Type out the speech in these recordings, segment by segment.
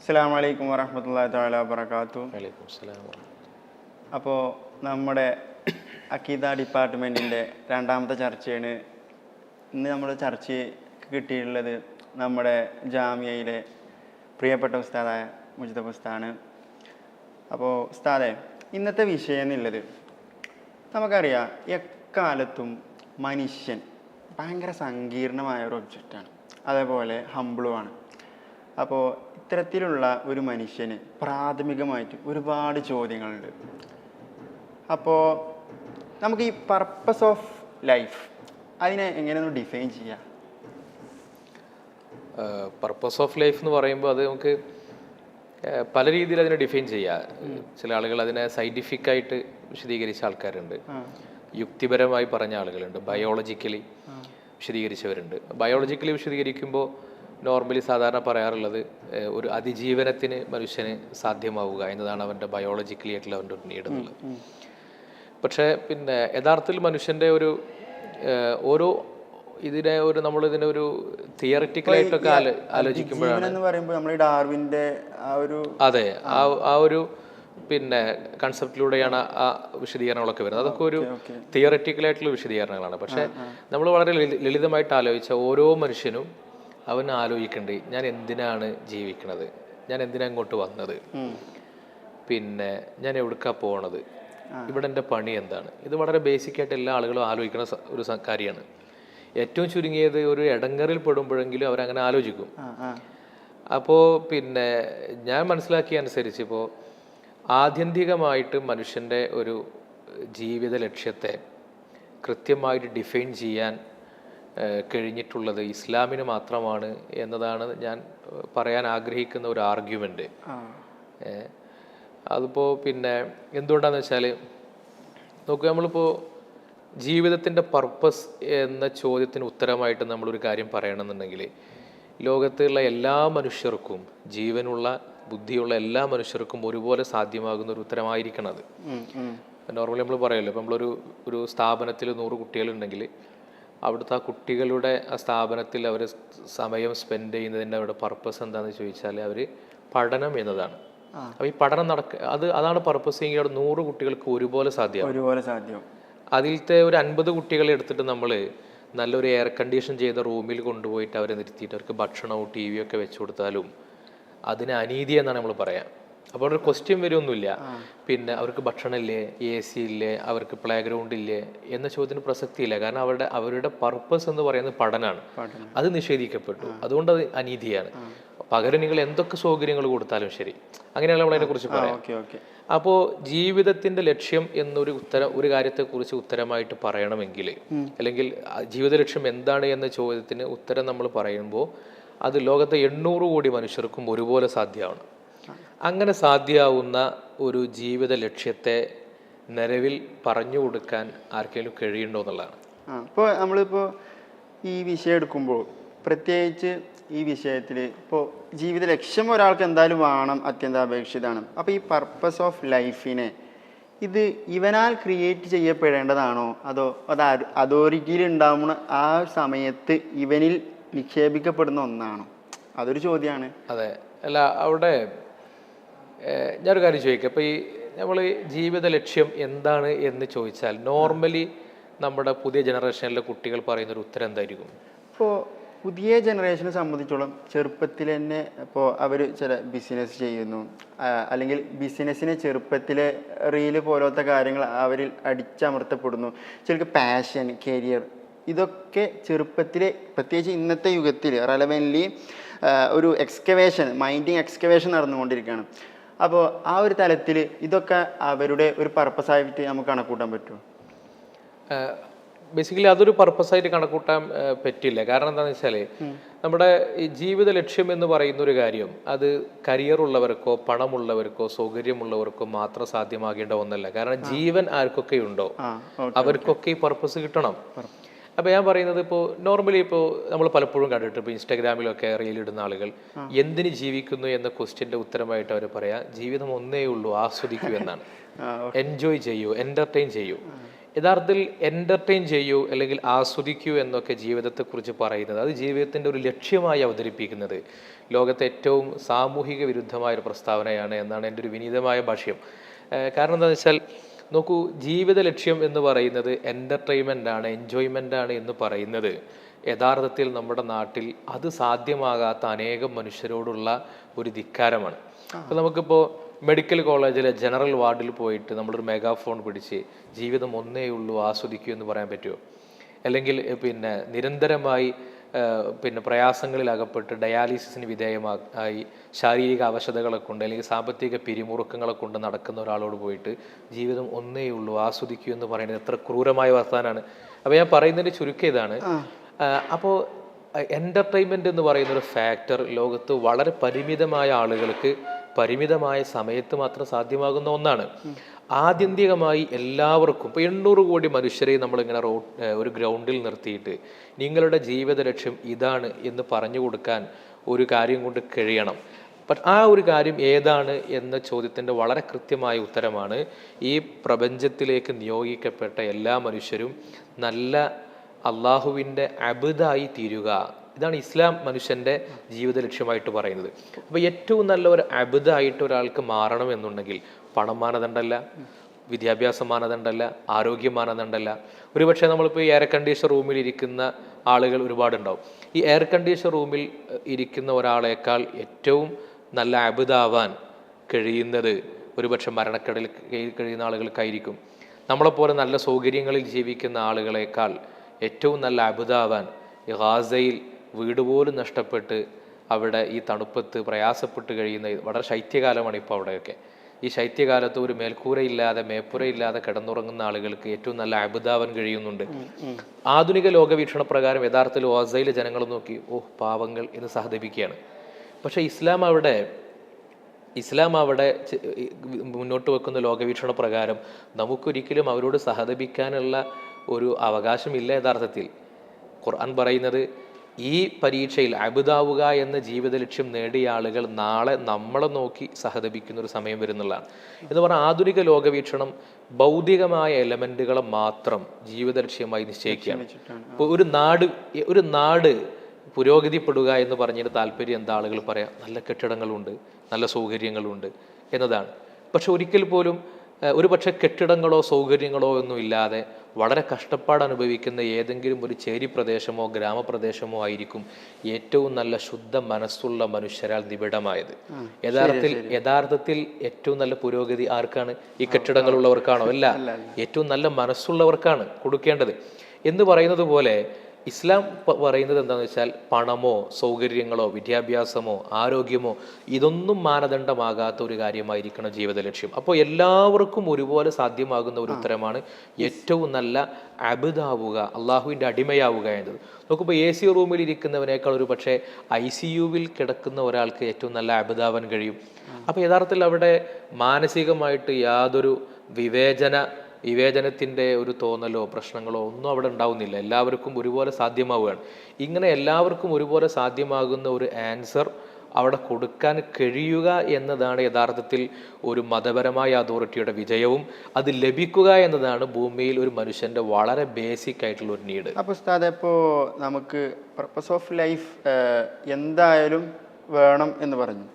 അസ്സലാമു അലൈക്കും വറഹ്മത്തുള്ളാഹി തആല വബറകാതുഹു. വലൈക്കും സലാം. അപ്പോൾ നമ്മുടെ അഖീദ ഡിപ്പാർട്ട്മെൻറ്റിൻ്റെ രണ്ടാമത്തെ ചർച്ചയാണ് ഇന്ന് നമ്മൾ ചർച്ചയ്ക്ക് കിട്ടിയിട്ടുള്ളത്. നമ്മുടെ ജാമിയയിലെ പ്രിയപ്പെട്ട ഉസ്താദായ മുജ്തബ ഉസ്താദാണ്. അപ്പോൾ ഉസ്താദെ, ഇന്നത്തെ വിഷയം എന്നുള്ളത് നമുക്കറിയാം, എക്കാലത്തും മനുഷ്യൻ ഭയങ്കര സങ്കീർണമായ ഒരു ഒബ്ജക്റ്റാണ്, അതേപോലെ ഹംബിളുമാണ്. അപ്പോൾ ഇത്തരത്തിലുള്ള ഒരു മനുഷ്യന് പ്രാഥമികമായിട്ട് ഒരുപാട് ചോദ്യങ്ങളുണ്ട്. അപ്പോൾ നമുക്ക് ഈ പർപ്പസ് ഓഫ് ലൈഫ് അതിനെ എങ്ങനെയൊന്ന് ഡിഫൈൻ ചെയ്യാം? പർപ്പസ് ഓഫ് ലൈഫ് എന്ന് പറയുമ്പോൾ അത് നമുക്ക് പല രീതിയിൽ അതിനെ ഡിഫൈൻ ചെയ്യാം. ചില ആളുകൾ അതിനെ സയൻറ്റിഫിക്കായിട്ട് വിശദീകരിച്ച ആൾക്കാരുണ്ട്, യുക്തിപരമായി പറഞ്ഞ ആളുകളുണ്ട്, ബയോളജിക്കലി വിശദീകരിച്ചവരുണ്ട്. ബയോളജിക്കലി വിശദീകരിക്കുമ്പോൾ നോർമലി സാധാരണ പറയാറുള്ളത് ഒരു അതിജീവനത്തിന് മനുഷ്യന് സാധ്യമാവുക എന്നതാണ് അവൻ്റെ ബയോളജിക്കലി ആയിട്ടുള്ള അവൻ്റെ ഒരു നീഡ് എന്നുള്ളത്. പക്ഷേ പിന്നെ യഥാർത്ഥത്തിൽ മനുഷ്യൻ്റെ ഒരു ഓരോ ഇതിനെ ഒരു നമ്മളിതിനെ ഒരു തിയറിറ്റിക്കലായിട്ടൊക്കെ ആലോചിക്കുമ്പോഴാണ് അതെ ആ ഒരു പിന്നെ കൺസെപ്റ്റിലൂടെയാണ് ആ വിശദീകരണങ്ങളൊക്കെ വരുന്നത്. അതൊക്കെ ഒരു തിയറിറ്റിക്കലായിട്ടുള്ള വിശദീകരണങ്ങളാണ്. പക്ഷേ നമ്മൾ വളരെ ലളിതമായിട്ട് ആലോചിച്ച ഓരോ മനുഷ്യനും അവൻ ആലോചിക്കണ്ടേ, ഞാൻ എന്തിനാണ് ജീവിക്കണത്, ഞാൻ എന്തിനാ ഇങ്ങോട്ട് വന്നത്, പിന്നെ ഞാൻ എവിടേക്കാ പോണത്, ഇവിടെ എൻ്റെ പണി എന്താണ്. ഇത് വളരെ ബേസിക്കായിട്ട് എല്ലാ ആളുകളും ആലോചിക്കുന്ന ഒരു കാര്യമാണ്. ഏറ്റവും ചുരുങ്ങിയത് ഒരു ഇടങ്ങറിൽ പെടുമ്പോഴെങ്കിലും അവരങ്ങനെ ആലോചിക്കും. അപ്പോൾ പിന്നെ ഞാൻ മനസ്സിലാക്കിയ അനുസരിച്ച് ഇപ്പോൾ ആത്യന്തികമായിട്ട് മനുഷ്യൻ്റെ ഒരു ജീവിത ലക്ഷ്യത്തെ കൃത്യമായിട്ട് ഡിഫൈൻ ചെയ്യാൻ കഴിഞ്ഞിട്ടുള്ളത് ഇസ്ലാമിന് മാത്രമാണ് എന്നതാണ് ഞാൻ പറയാൻ ആഗ്രഹിക്കുന്ന ഒരു ആർഗ്യുമെൻ്റ്. അതിപ്പോൾ പിന്നെ എന്തുകൊണ്ടാണെന്ന് വെച്ചാൽ നോക്കുക, നമ്മളിപ്പോൾ ജീവിതത്തിൻ്റെ പർപ്പസ് എന്ന ചോദ്യത്തിന് ഉത്തരമായിട്ട് നമ്മളൊരു കാര്യം പറയണമെന്നുണ്ടെങ്കിൽ ലോകത്തുള്ള എല്ലാ മനുഷ്യർക്കും, ജീവനുള്ള ബുദ്ധിയുള്ള എല്ലാ മനുഷ്യർക്കും ഒരുപോലെ സാധ്യമാകുന്ന ഒരു ഉത്തരമായിരിക്കണം അത്. നോർമലി നമ്മൾ പറയുമല്ലോ, ഇപ്പം നമ്മളൊരു സ്ഥാപനത്തിൽ 100 കുട്ടികളുണ്ടെങ്കിൽ അവിടുത്തെ ആ കുട്ടികളുടെ ആ സ്ഥാപനത്തിൽ അവർ സമയം സ്പെൻഡ് ചെയ്യുന്നതിൻ്റെ അവരുടെ പർപ്പസ് എന്താണെന്ന് ചോദിച്ചാൽ അവർ പഠനം എന്നതാണ്. അപ്പോൾ ഈ പഠനം അതാണ് പർപ്പസ് എങ്കിൽ അവിടെ 100 കുട്ടികൾക്ക് ഒരുപോലെ സാധ്യം. അതിലത്തെ ഒരു 50 കുട്ടികളെ എടുത്തിട്ട് നമ്മൾ നല്ലൊരു എയർ കണ്ടീഷൻ ചെയ്ത റൂമിൽ കൊണ്ടുപോയിട്ട് അവരെ നിർത്തിയിട്ട് അവർക്ക് ഭക്ഷണവും ടി വിയും ഒക്കെ വെച്ചു കൊടുത്താലും അതിന് അനീതി എന്നാണ് നമ്മൾ പറയാം. അപ്പോൾ ഒരു ക്വസ്റ്റ്യൻ വരുമൊന്നുമില്ല, പിന്നെ അവർക്ക് ഭക്ഷണം ഇല്ലേ, AC ഇല്ലേ, അവർക്ക് പ്ലേ ഗ്രൗണ്ട് ഇല്ലേ എന്ന ചോദ്യത്തിന് പ്രസക്തിയില്ല. കാരണം അവരുടെ പർപ്പസ് എന്ന് പറയുന്നത് പഠനമാണ്. അത് നിഷേധിക്കപ്പെട്ടു, അതുകൊണ്ട് അത് അനീതിയാണ്. പകരം നിങ്ങൾ എന്തൊക്കെ സൗകര്യങ്ങൾ കൊടുത്താലും ശരി, അങ്ങനെയുള്ള നമ്മളതിനെ കുറിച്ച് പറയാം. അപ്പോൾ ജീവിതത്തിന്റെ ലക്ഷ്യം ഒരു കാര്യത്തെക്കുറിച്ച് ഉത്തരമായിട്ട് പറയണമെങ്കിൽ, അല്ലെങ്കിൽ ജീവിത ലക്ഷ്യം എന്താണ് എന്ന ചോദ്യത്തിന് ഉത്തരം നമ്മൾ പറയുമ്പോൾ അത് ലോകത്തെ 800 കോടി മനുഷ്യർക്കും ഒരുപോലെ സാധ്യമാണ്. അങ്ങനെ സാധ്യമാവുന്ന ഒരു ജീവിത ലക്ഷ്യത്തെ നിലവിൽ പറഞ്ഞു കൊടുക്കാൻ ആർക്കെങ്കിലും കഴിയുണ്ടോ എന്നുള്ളതാണ്. ഇപ്പോൾ നമ്മളിപ്പോൾ ഈ വിഷയം എടുക്കുമ്പോൾ പ്രത്യേകിച്ച് ഈ വിഷയത്തിൽ ഇപ്പോൾ ജീവിത ലക്ഷ്യം ഒരാൾക്ക് എന്തായാലും വേണം, അത്യന്താപേക്ഷിതമാണ്. അപ്പോൾ ഈ പർപ്പസ് ഓഫ് ലൈഫിനെ ഇത് ഇവനാൽ ക്രിയേറ്റ് ചെയ്യപ്പെടേണ്ടതാണോ, അതോ അത് അതോറിറ്റിയിൽ ഉണ്ടാവുന്ന ആ സമയത്ത് ഇവനിൽ നിക്ഷേപിക്കപ്പെടുന്ന ഒന്നാണോ? അതൊരു ചോദ്യമാണ്. അതെ, അല്ല അവിടെ ഞാനൊരു കാര്യം ചോദിക്കാം. അപ്പോൾ ഈ നമ്മൾ ജീവിത ലക്ഷ്യം എന്താണ് എന്ന് ചോദിച്ചാൽ നോർമലി നമ്മുടെ പുതിയ ജനറേഷനിലെ കുട്ടികൾ പറയുന്നൊരു ഉത്തരം എന്തായിരിക്കും? ഇപ്പോൾ പുതിയ ജനറേഷനെ സംബന്ധിച്ചോളം ചെറുപ്പത്തിൽ തന്നെ ഇപ്പോൾ അവർ ചില ബിസിനസ് ചെയ്യുന്നു, അല്ലെങ്കിൽ ബിസിനസ്സിനെ ചെറുപ്പത്തിലെ റീല് പോലത്തെ കാര്യങ്ങൾ അവരിൽ അടിച്ചമർത്തപ്പെടുന്നു. ചിലർക്ക് പാഷൻ, കരിയർ, ഇതൊക്കെ ചെറുപ്പത്തിലെ, പ്രത്യേകിച്ച് ഇന്നത്തെ യുഗത്തിൽ റെലവൻ്റ്ലി ഒരു മൈൻഡിങ് എക്സ്കവേഷൻ നടന്നുകൊണ്ടിരിക്കുകയാണ്. അപ്പോൾ ആ ഒരു തലത്തിൽ ഇതൊക്കെ അവരുടെ ഒരു പർപ്പസായിട്ട് നമുക്ക് കണക്കൂട്ടാൻ പറ്റുമോ? ബേസിക്കലി അതൊരു പർപ്പസായിട്ട് കണക്കൂട്ടാൻ പറ്റില്ല. കാരണം എന്താണെന്ന് വെച്ചാൽ നമ്മുടെ ഈ ജീവിത ലക്ഷ്യം എന്ന് പറയുന്ന ഒരു കാര്യം അത് കരിയർ ഉള്ളവർക്കോ പണമുള്ളവർക്കോ സൗകര്യമുള്ളവർക്കോ മാത്രം സാധ്യമാകേണ്ട ഒന്നല്ല. കാരണം ജീവൻ ആർക്കൊക്കെ ഉണ്ടോ അവർക്കൊക്കെ ഈ പർപ്പസ് കിട്ടണം. അപ്പോൾ ഞാൻ പറയുന്നത്, ഇപ്പോൾ നോർമലി ഇപ്പോൾ നമ്മൾ പലപ്പോഴും കണ്ടിട്ട് ഇപ്പോൾ ഇൻസ്റ്റാഗ്രാമിലൊക്കെ റീലിടുന്ന ആളുകൾ എന്തിന് ജീവിക്കുന്നു എന്ന ക്വസ്റ്റ്യൻ്റെ ഉത്തരമായിട്ട് അവർ പറയാം, ജീവിതം ഒന്നേ ഉള്ളൂ, ആസ്വദിക്കൂ എന്നാണ്. എൻജോയ് ചെയ്യൂ, എൻ്റർടൈൻ ചെയ്യൂ. യഥാർത്ഥത്തിൽ എൻ്റർടൈൻ ചെയ്യൂ അല്ലെങ്കിൽ ആസ്വദിക്കൂ എന്നൊക്കെ ജീവിതത്തെക്കുറിച്ച് പറയുന്നത് അത് ജീവിതത്തിൻ്റെ ഒരു ലക്ഷ്യമായി അവതരിപ്പിക്കുന്നത് ലോകത്തെ ഏറ്റവും സാമൂഹിക വിരുദ്ധമായ ഒരു പ്രസ്താവനയാണ് എന്നാണ് എൻ്റെ ഒരു വിനീതമായ ഭാഷ്യം. കാരണം എന്താണെന്ന് വെച്ചാൽ നോക്കൂ, ജീവിത ലക്ഷ്യം എന്ന് പറയുന്നത് എൻ്റർടൈൻമെൻ്റ് ആണ്, എൻജോയ്മെൻ്റ് ആണ് എന്ന് പറയുന്നത് യഥാർത്ഥത്തിൽ നമ്മുടെ നാട്ടിൽ അത് സാധ്യമാകാത്ത അനേകം മനുഷ്യരോടുള്ള ഒരു ധിക്കാരമാണ്. അപ്പോൾ നമുക്കിപ്പോൾ മെഡിക്കൽ കോളേജിലെ ജനറൽ വാർഡിൽ പോയിട്ട് നമ്മളൊരു മെഗാഫോൺ പിടിച്ച് ജീവിതം ഒന്നേ ഉള്ളൂ ആസ്വദിക്കൂ എന്ന് പറയാൻ പറ്റുമോ? അല്ലെങ്കിൽ പിന്നെ നിരന്തരമായി പ്രയാസങ്ങളിൽ അകപ്പെട്ട് ഡയാലിസിസിന് വിധേയമായി ശാരീരിക അവശതകളെ കൊണ്ട് അല്ലെങ്കിൽ സാമ്പത്തിക പിരിമുറുക്കങ്ങളെ കൊണ്ട് നടക്കുന്ന ഒരാളോട് പോയിട്ട് ജീവിതം ഒന്നേ ഉള്ളൂ ആസ്വദിക്കൂ എന്ന് പറയുന്നത് എത്ര ക്രൂരമായ വർത്താനാണ്. അപ്പോൾ ഞാൻ പറയുന്നതിൻ്റെ ചുരുക്കം ഇതാണ്. അപ്പോൾ എൻ്റർടൈൻമെൻറ്റ് എന്ന് പറയുന്ന ഒരു ഫാക്ടർ ലോകത്ത് വളരെ പരിമിതമായ ആളുകൾക്ക് പരിമിതമായ സമയത്ത് മാത്രം സാധ്യമാകുന്ന ഒന്നാണ്. ആത്യന്തികമായി എല്ലാവർക്കും ഇപ്പോൾ 800 കോടി മനുഷ്യരെ നമ്മളിങ്ങനെ ഒരു ഗ്രൗണ്ടിൽ നിർത്തിയിട്ട് നിങ്ങളുടെ ജീവിത ലക്ഷ്യം ഇതാണ് എന്ന് പറഞ്ഞു കൊടുക്കാൻ ഒരു കാര്യം കൊണ്ട് കഴിയണം. ആ ഒരു കാര്യം ഏതാണ് എന്ന ചോദ്യത്തിൻ്റെ വളരെ കൃത്യമായ ഉത്തരമാണ് ഈ പ്രപഞ്ചത്തിലേക്ക് നിയോഗിക്കപ്പെട്ട എല്ലാ മനുഷ്യരും നല്ല അള്ളാഹുവിൻ്റെ അബ്ദായി തീരുക. ഇതാണ് ഇസ്ലാം മനുഷ്യൻ്റെ ജീവിത ലക്ഷ്യമായിട്ട് പറയുന്നത്. അപ്പോൾ ഏറ്റവും നല്ല ഒരു അബ്ദായിട്ട് ഒരാൾക്ക് മാറണം എന്നുണ്ടെങ്കിൽ പണം മാനദണ്ഡമല്ല, വിദ്യാഭ്യാസ മാനദണ്ഡമല്ല, ആരോഗ്യ മാനദണ്ഡമല്ല. ഒരുപക്ഷെ നമ്മളിപ്പോൾ ഈ എയർ കണ്ടീഷൻ റൂമിൽ ഇരിക്കുന്ന ആളുകൾ ഒരുപാടുണ്ടാവും. ഈ എയർ കണ്ടീഷൻ റൂമിൽ ഇരിക്കുന്ന ഒരാളേക്കാൾ ഏറ്റവും നല്ല അബ്ദാവാൻ കഴിയുന്നത് ഒരുപക്ഷെ മരണക്കടലിൽ കഴിയുന്ന ആളുകൾക്കായിരിക്കും. നമ്മളെപ്പോലെ നല്ല സൗകര്യങ്ങളിൽ ജീവിക്കുന്ന ആളുകളേക്കാൾ ഏറ്റവും നല്ല അബ്ദാവാൻ ഈ ഗാസയിൽ വീട് പോലും നഷ്ടപ്പെട്ട് അവിടെ ഈ തണുപ്പത്ത് പ്രയാസപ്പെട്ട് കഴിയുന്ന വളരെ ശൈത്യകാലമാണ് ഇപ്പോൾ അവിടെയൊക്കെ. ഈ ശൈത്യകാലത്ത് ഒരു മേൽക്കൂരയില്ലാതെ മേപ്പുരയില്ലാതെ കിടന്നുറങ്ങുന്ന ആളുകൾക്ക് ഏറ്റവും നല്ല അബ്ദാവാൻ കഴിയുന്നുണ്ട്. ആധുനിക ലോകവീക്ഷണ പ്രകാരം യഥാർത്ഥത്തിൽ ഗാസയിലെ ജനങ്ങൾ നോക്കി പാവങ്ങൾ എന്ന് സഹതപിക്കുകയാണ്. പക്ഷേ ഇസ്ലാം അവിടെ മുന്നോട്ട് വെക്കുന്ന ലോകവീക്ഷണ പ്രകാരം നമുക്കൊരിക്കലും അവരോട് സഹതപിക്കാനുള്ള ഒരു അവകാശമില്ല. യഥാർത്ഥത്തിൽ ഖുർആൻ പറയുന്നത് ഈ പരീക്ഷയിൽ അബ്ദാവുക എന്ന ജീവിത ലക്ഷ്യം നേടിയ ആളുകൾ നാളെ നമ്മളെ നോക്കി സഹതപിക്കുന്ന ഒരു സമയം വരുന്നുള്ളതാണ്. എന്ന് പറഞ്ഞാൽ ആധുനിക ലോകവീക്ഷണം ഭൗതികമായ എലമെന്റുകളെ മാത്രം ജീവിത ലക്ഷ്യമായി നിശ്ചയിക്കുകയാണ്. ഇപ്പോൾ ഒരു നാട് പുരോഗതിപ്പെടുക എന്ന് പറഞ്ഞതിന് താല്പര്യം എന്താ ആളുകൾ പറയാം? നല്ല കെട്ടിടങ്ങളുണ്ട്, നല്ല സൗകര്യങ്ങളുണ്ട് എന്നതാണ്. പക്ഷെ ഒരിക്കൽ പോലും ഒരു പക്ഷേ കെട്ടിടങ്ങളോ സൗകര്യങ്ങളോ ഒന്നും ഇല്ലാതെ വളരെ കഷ്ടപ്പാട് അനുഭവിക്കുന്ന ഏതെങ്കിലും ഒരു ചേരി പ്രദേശമോ ഗ്രാമപ്രദേശമോ ആയിരിക്കും ഏറ്റവും നല്ല ശുദ്ധ മനസ്സുള്ള മനുഷ്യരാൽ നിബിഡമായത്. യഥാർത്ഥത്തിൽ ഏറ്റവും നല്ല പുരോഗതി ആർക്കാണ്? ഈ കെട്ടിടങ്ങളുള്ളവർക്കാണോ? അല്ല, ഏറ്റവും നല്ല മനസ്സുള്ളവർക്കാണ് കൊടുക്കേണ്ടത്. എന്ന് പറയുന്നത് പോലെ ഇസ്ലാം പറയുന്നത് എന്താണെന്ന് വെച്ചാൽ പണമോ സൗകര്യങ്ങളോ വിദ്യാഭ്യാസമോ ആരോഗ്യമോ ഇതൊന്നും മാനദണ്ഡമാകാത്ത ഒരു കാര്യമായിരിക്കണം ജീവിത ലക്ഷ്യം. അപ്പോൾ എല്ലാവർക്കും ഒരുപോലെ സാധ്യമാകുന്ന ഒരു ഉത്തരമാണ് ഏറ്റവും നല്ല അബ്ദാവുക, അള്ളാഹുവിൻ്റെ അടിമയാവുക എന്നത്. നോക്കുമ്പോൾ AC റൂമിൽ ഇരിക്കുന്നവനേക്കാൾ ഒരു പക്ഷേ ICUവിൽ കിടക്കുന്ന ഒരാൾക്ക് ഏറ്റവും നല്ല അബ്ദാവാൻ കഴിയും. അപ്പോൾ യഥാർത്ഥത്തിൽ അവിടെ മാനസികമായിട്ട് യാതൊരു വിവേചനത്തിൻ്റെ ഒരു തോന്നലോ പ്രശ്നങ്ങളോ ഒന്നും അവിടെ ഉണ്ടാവുന്നില്ല. എല്ലാവർക്കും ഒരുപോലെ സാധ്യമാവുകയാണ്. ഇങ്ങനെ എല്ലാവർക്കും ഒരുപോലെ സാധ്യമാകുന്ന ഒരു ആൻസർ അവിടെ കൊടുക്കാൻ കഴിയുക എന്നതാണ് യഥാർത്ഥത്തിൽ ഒരു മതപരമായ അതോറിറ്റിയുടെ വിജയവും അത് ലഭിക്കുക എന്നതാണ് ഭൂമിയിൽ ഒരു മനുഷ്യൻ്റെ വളരെ ബേസിക് ആയിട്ടുള്ള ഒരു നീഡ്. അപ്പോൾ ഉസ്താദേ, ഇപ്പോൾ നമുക്ക് പർപ്പസ് ഓഫ് ലൈഫ് എന്തായാലും വേണം എന്ന് പറഞ്ഞു.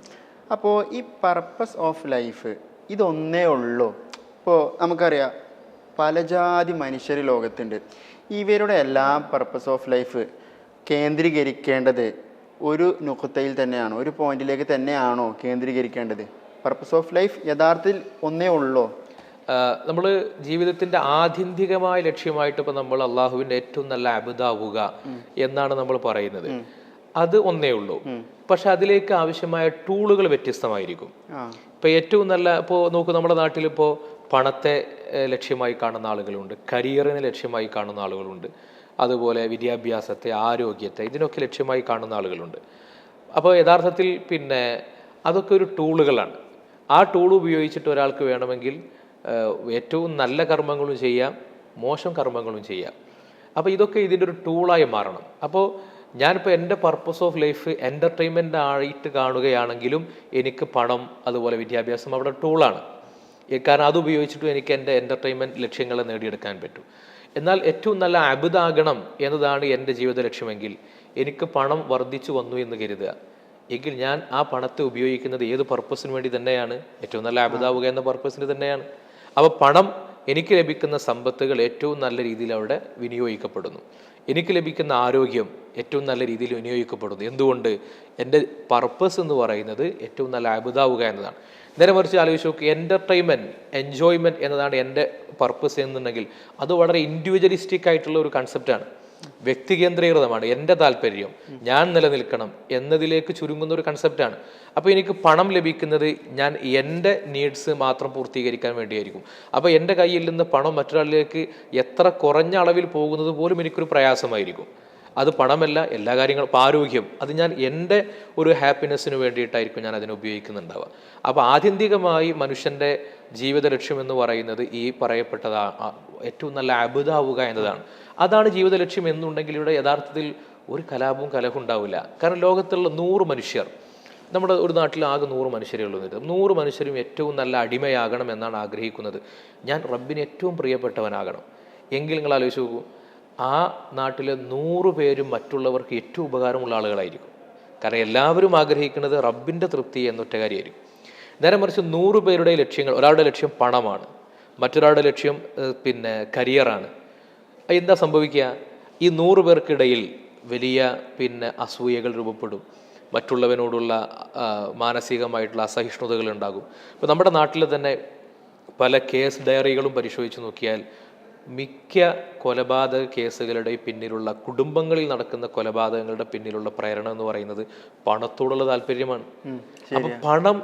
അപ്പോൾ ഈ പർപ്പസ് ഓഫ് ലൈഫ് ഇതൊന്നേ ഉള്ളൂ? ഇപ്പോൾ നമുക്കറിയാം പല ജാതി മനുഷ്യർ ലോകത്തുണ്ട്. ഇവരുടെ എല്ലാം പർപ്പസ് ഓഫ് ലൈഫ് കേന്ദ്രീകരിക്കേണ്ടത് ഒരു നുഖത്തയിൽ തന്നെയാണോ, ഒരു പോയിന്റിലേക്ക് തന്നെയാണോ കേന്ദ്രീകരിക്കേണ്ടത്? പർപ്പസ് ഓഫ് ലൈഫ് യഥാർത്ഥത്തിൽ ഒന്നേ ഉള്ളോ? നമ്മൾ ജീവിതത്തിന്റെ ആത്യന്തികമായ ലക്ഷ്യമായിട്ട് ഇപ്പം നമ്മൾ അള്ളാഹുവിൻ്റെ ഏറ്റവും നല്ല അബ്ദാവുക എന്നാണ് നമ്മൾ പറയുന്നത്. അത് ഒന്നേ ഉള്ളൂ. പക്ഷെ അതിലേക്ക് ആവശ്യമായ ടൂളുകൾ വ്യത്യസ്തമായിരിക്കും. ഇപ്പൊ ഏറ്റവും നല്ല ഇപ്പോൾ നോക്കൂ, നമ്മുടെ നാട്ടിൽ ഇപ്പോൾ പണത്തെ ലക്ഷ്യമായി കാണുന്ന ആളുകളുണ്ട്, കരിയറിനെ ലക്ഷ്യമായി കാണുന്ന ആളുകളുണ്ട്, അതുപോലെ വിദ്യാഭ്യാസത്തെ ആരോഗ്യത്തെ ഇതിനൊക്കെ ലക്ഷ്യമായി കാണുന്ന ആളുകളുണ്ട്. അപ്പോൾ യഥാർത്ഥത്തിൽ അതൊക്കെ ഒരു ടൂളുകളാണ്. ആ ടൂൾ ഉപയോഗിച്ചിട്ട് ഒരാൾക്ക് വേണമെങ്കിൽ ഏറ്റവും നല്ല കർമ്മങ്ങളും ചെയ്യാം, മോശം കർമ്മങ്ങളും ചെയ്യാം. അപ്പോൾ ഇതൊക്കെ ഇതിൻ്റെ ഒരു ടൂളായി മാറണം. അപ്പോൾ ഞാനിപ്പോൾ എൻ്റെ പർപ്പസ് ഓഫ് ലൈഫ് എൻ്റർടൈൻമെൻ്റ് ആയിട്ട് കാണുകയാണെങ്കിലും എനിക്ക് പണം അതുപോലെ വിദ്യാഭ്യാസം അവിടെ ടൂളാണ്. കാരണം അത് ഉപയോഗിച്ചിട്ടും എനിക്ക് എൻ്റെ എൻ്റർടൈൻമെൻറ്റ് ലക്ഷ്യങ്ങളെ നേടിയെടുക്കാൻ പറ്റും. എന്നാൽ ഏറ്റവും നല്ല അബിദാകണം എന്നതാണ് എൻ്റെ ജീവിത ലക്ഷ്യമെങ്കിൽ എനിക്ക് പണം വർദ്ധിച്ചു വന്നു എന്ന് കരുതുക. എങ്കിൽ ഞാൻ ആ പണത്തെ ഉപയോഗിക്കുന്നത് ഏത് പർപ്പസിന് വേണ്ടി തന്നെയാണ്? ഏറ്റവും നല്ല അബിദാവുക എന്ന പർപ്പസിന് തന്നെയാണ്. അപ്പോൾ പണം, എനിക്ക് ലഭിക്കുന്ന സമ്പത്തുകൾ ഏറ്റവും നല്ല രീതിയിൽ അവിടെ വിനിയോഗിക്കപ്പെടുന്നു. എനിക്ക് ലഭിക്കുന്ന ആരോഗ്യം ഏറ്റവും നല്ല രീതിയിൽ വിനിയോഗിക്കപ്പെടുന്നു. എന്തുകൊണ്ട്? എൻ്റെ പർപ്പസ് എന്ന് പറയുന്നത് ഏറ്റവും നല്ല അബിദാവുക എന്നതാണ്. നേരെ മറിച്ച് ആലോചിച്ച് നോക്കി, എൻ്റർടൈൻമെൻറ്റ്, എൻജോയ്മെൻറ്റ് എന്നതാണ് എൻ്റെ പർപ്പസ് എന്നുണ്ടെങ്കിൽ അത് വളരെ ഇൻഡിവിജ്വലിസ്റ്റിക് ആയിട്ടുള്ള ഒരു കൺസെപ്റ്റാണ്, വ്യക്തികേന്ദ്രീകൃതമാണ്. എൻ്റെ താല്പര്യം, ഞാൻ നിലനിൽക്കണം എന്നതിലേക്ക് ചുരുങ്ങുന്ന ഒരു കൺസെപ്റ്റാണ്. അപ്പോൾ എനിക്ക് പണം ലഭിക്കുന്നത് ഞാൻ എൻ്റെ നീഡ്സ് മാത്രം പൂർത്തീകരിക്കാൻ വേണ്ടിയായിരിക്കും. അപ്പോൾ എൻ്റെ കയ്യിൽ നിന്ന് പണം മറ്റൊരാളിലേക്ക് എത്ര കുറഞ്ഞ അളവിൽ പോകുന്നത് പോലും എനിക്കൊരു പ്രയാസമായിരിക്കും. അത് പണമല്ല, എല്ലാ കാര്യങ്ങളും. ഇപ്പോൾ ആരോഗ്യം, അത് ഞാൻ എൻ്റെ ഒരു ഹാപ്പിനെസ്സിന് വേണ്ടിയിട്ടായിരിക്കും ഞാൻ അതിനെ ഉപയോഗിക്കുന്നുണ്ടാവുക. അപ്പോൾ ആത്യന്തികമായി മനുഷ്യൻ്റെ ജീവിത ലക്ഷ്യം എന്ന് പറയുന്നത് ഈ പറയപ്പെട്ടതാ ഏറ്റവും നല്ല അബിദാവുക എന്നതാണ്. അതാണ് ജീവിത ലക്ഷ്യം എന്നുണ്ടെങ്കിൽ ഇവിടെ യഥാർത്ഥത്തിൽ ഒരു കലാപവും കലഹവും ഉണ്ടാവില്ല. കാരണം ലോകത്തുള്ള 100 മനുഷ്യർ, നമ്മുടെ ഒരു നാട്ടിൽ ആകെ 100 മനുഷ്യരേ ഉള്ളൂ. 100 മനുഷ്യരും ഏറ്റവും നല്ല അടിമയാകണം എന്നാണ് ആഗ്രഹിക്കുന്നത്. ഞാൻ റബ്ബിന് ഏറ്റവും പ്രിയപ്പെട്ടവനാകണം. എങ്കിൽ നിങ്ങൾ ആലോചിച്ച് നോക്കൂ, ആ നാട്ടിലെ 100 പേരും മറ്റുള്ളവർക്ക് ഏറ്റവും ഉപകാരമുള്ള ആളുകളായിരിക്കും. കാരണം എല്ലാവരും ആഗ്രഹിക്കുന്നത് റബ്ബിൻ്റെ തൃപ്തി എന്നൊറ്റ കാര്യമായിരിക്കും. നേരെ മറിച്ച് 100 പേരുടെ ലക്ഷ്യങ്ങൾ, ഒരാളുടെ ലക്ഷ്യം പണമാണ്, മറ്റൊരാളുടെ ലക്ഷ്യം കരിയറാണ്. എന്താ സംഭവിക്കുക? ഈ 100 പേർക്കിടയിൽ വലിയ അസൂയകൾ രൂപപ്പെടും, മറ്റുള്ളവനോടുള്ള മാനസികമായിട്ടുള്ള അസഹിഷ്ണുതകൾ ഉണ്ടാകും. ഇപ്പോൾ നമ്മുടെ നാട്ടിൽ തന്നെ പല കേസ് ഡയറികളും പരിശോധിച്ച് നോക്കിയാൽ മിക്ക കൊലപാതക കേസുകളുടെ പിന്നിലുള്ള, കുടുംബങ്ങളിൽ നടക്കുന്ന കൊലപാതകങ്ങളുടെ പിന്നിലുള്ള പ്രേരണ എന്ന് പറയുന്നത് പണത്തോടുള്ള താല്പര്യമാണ്. അപ്പൊ പണം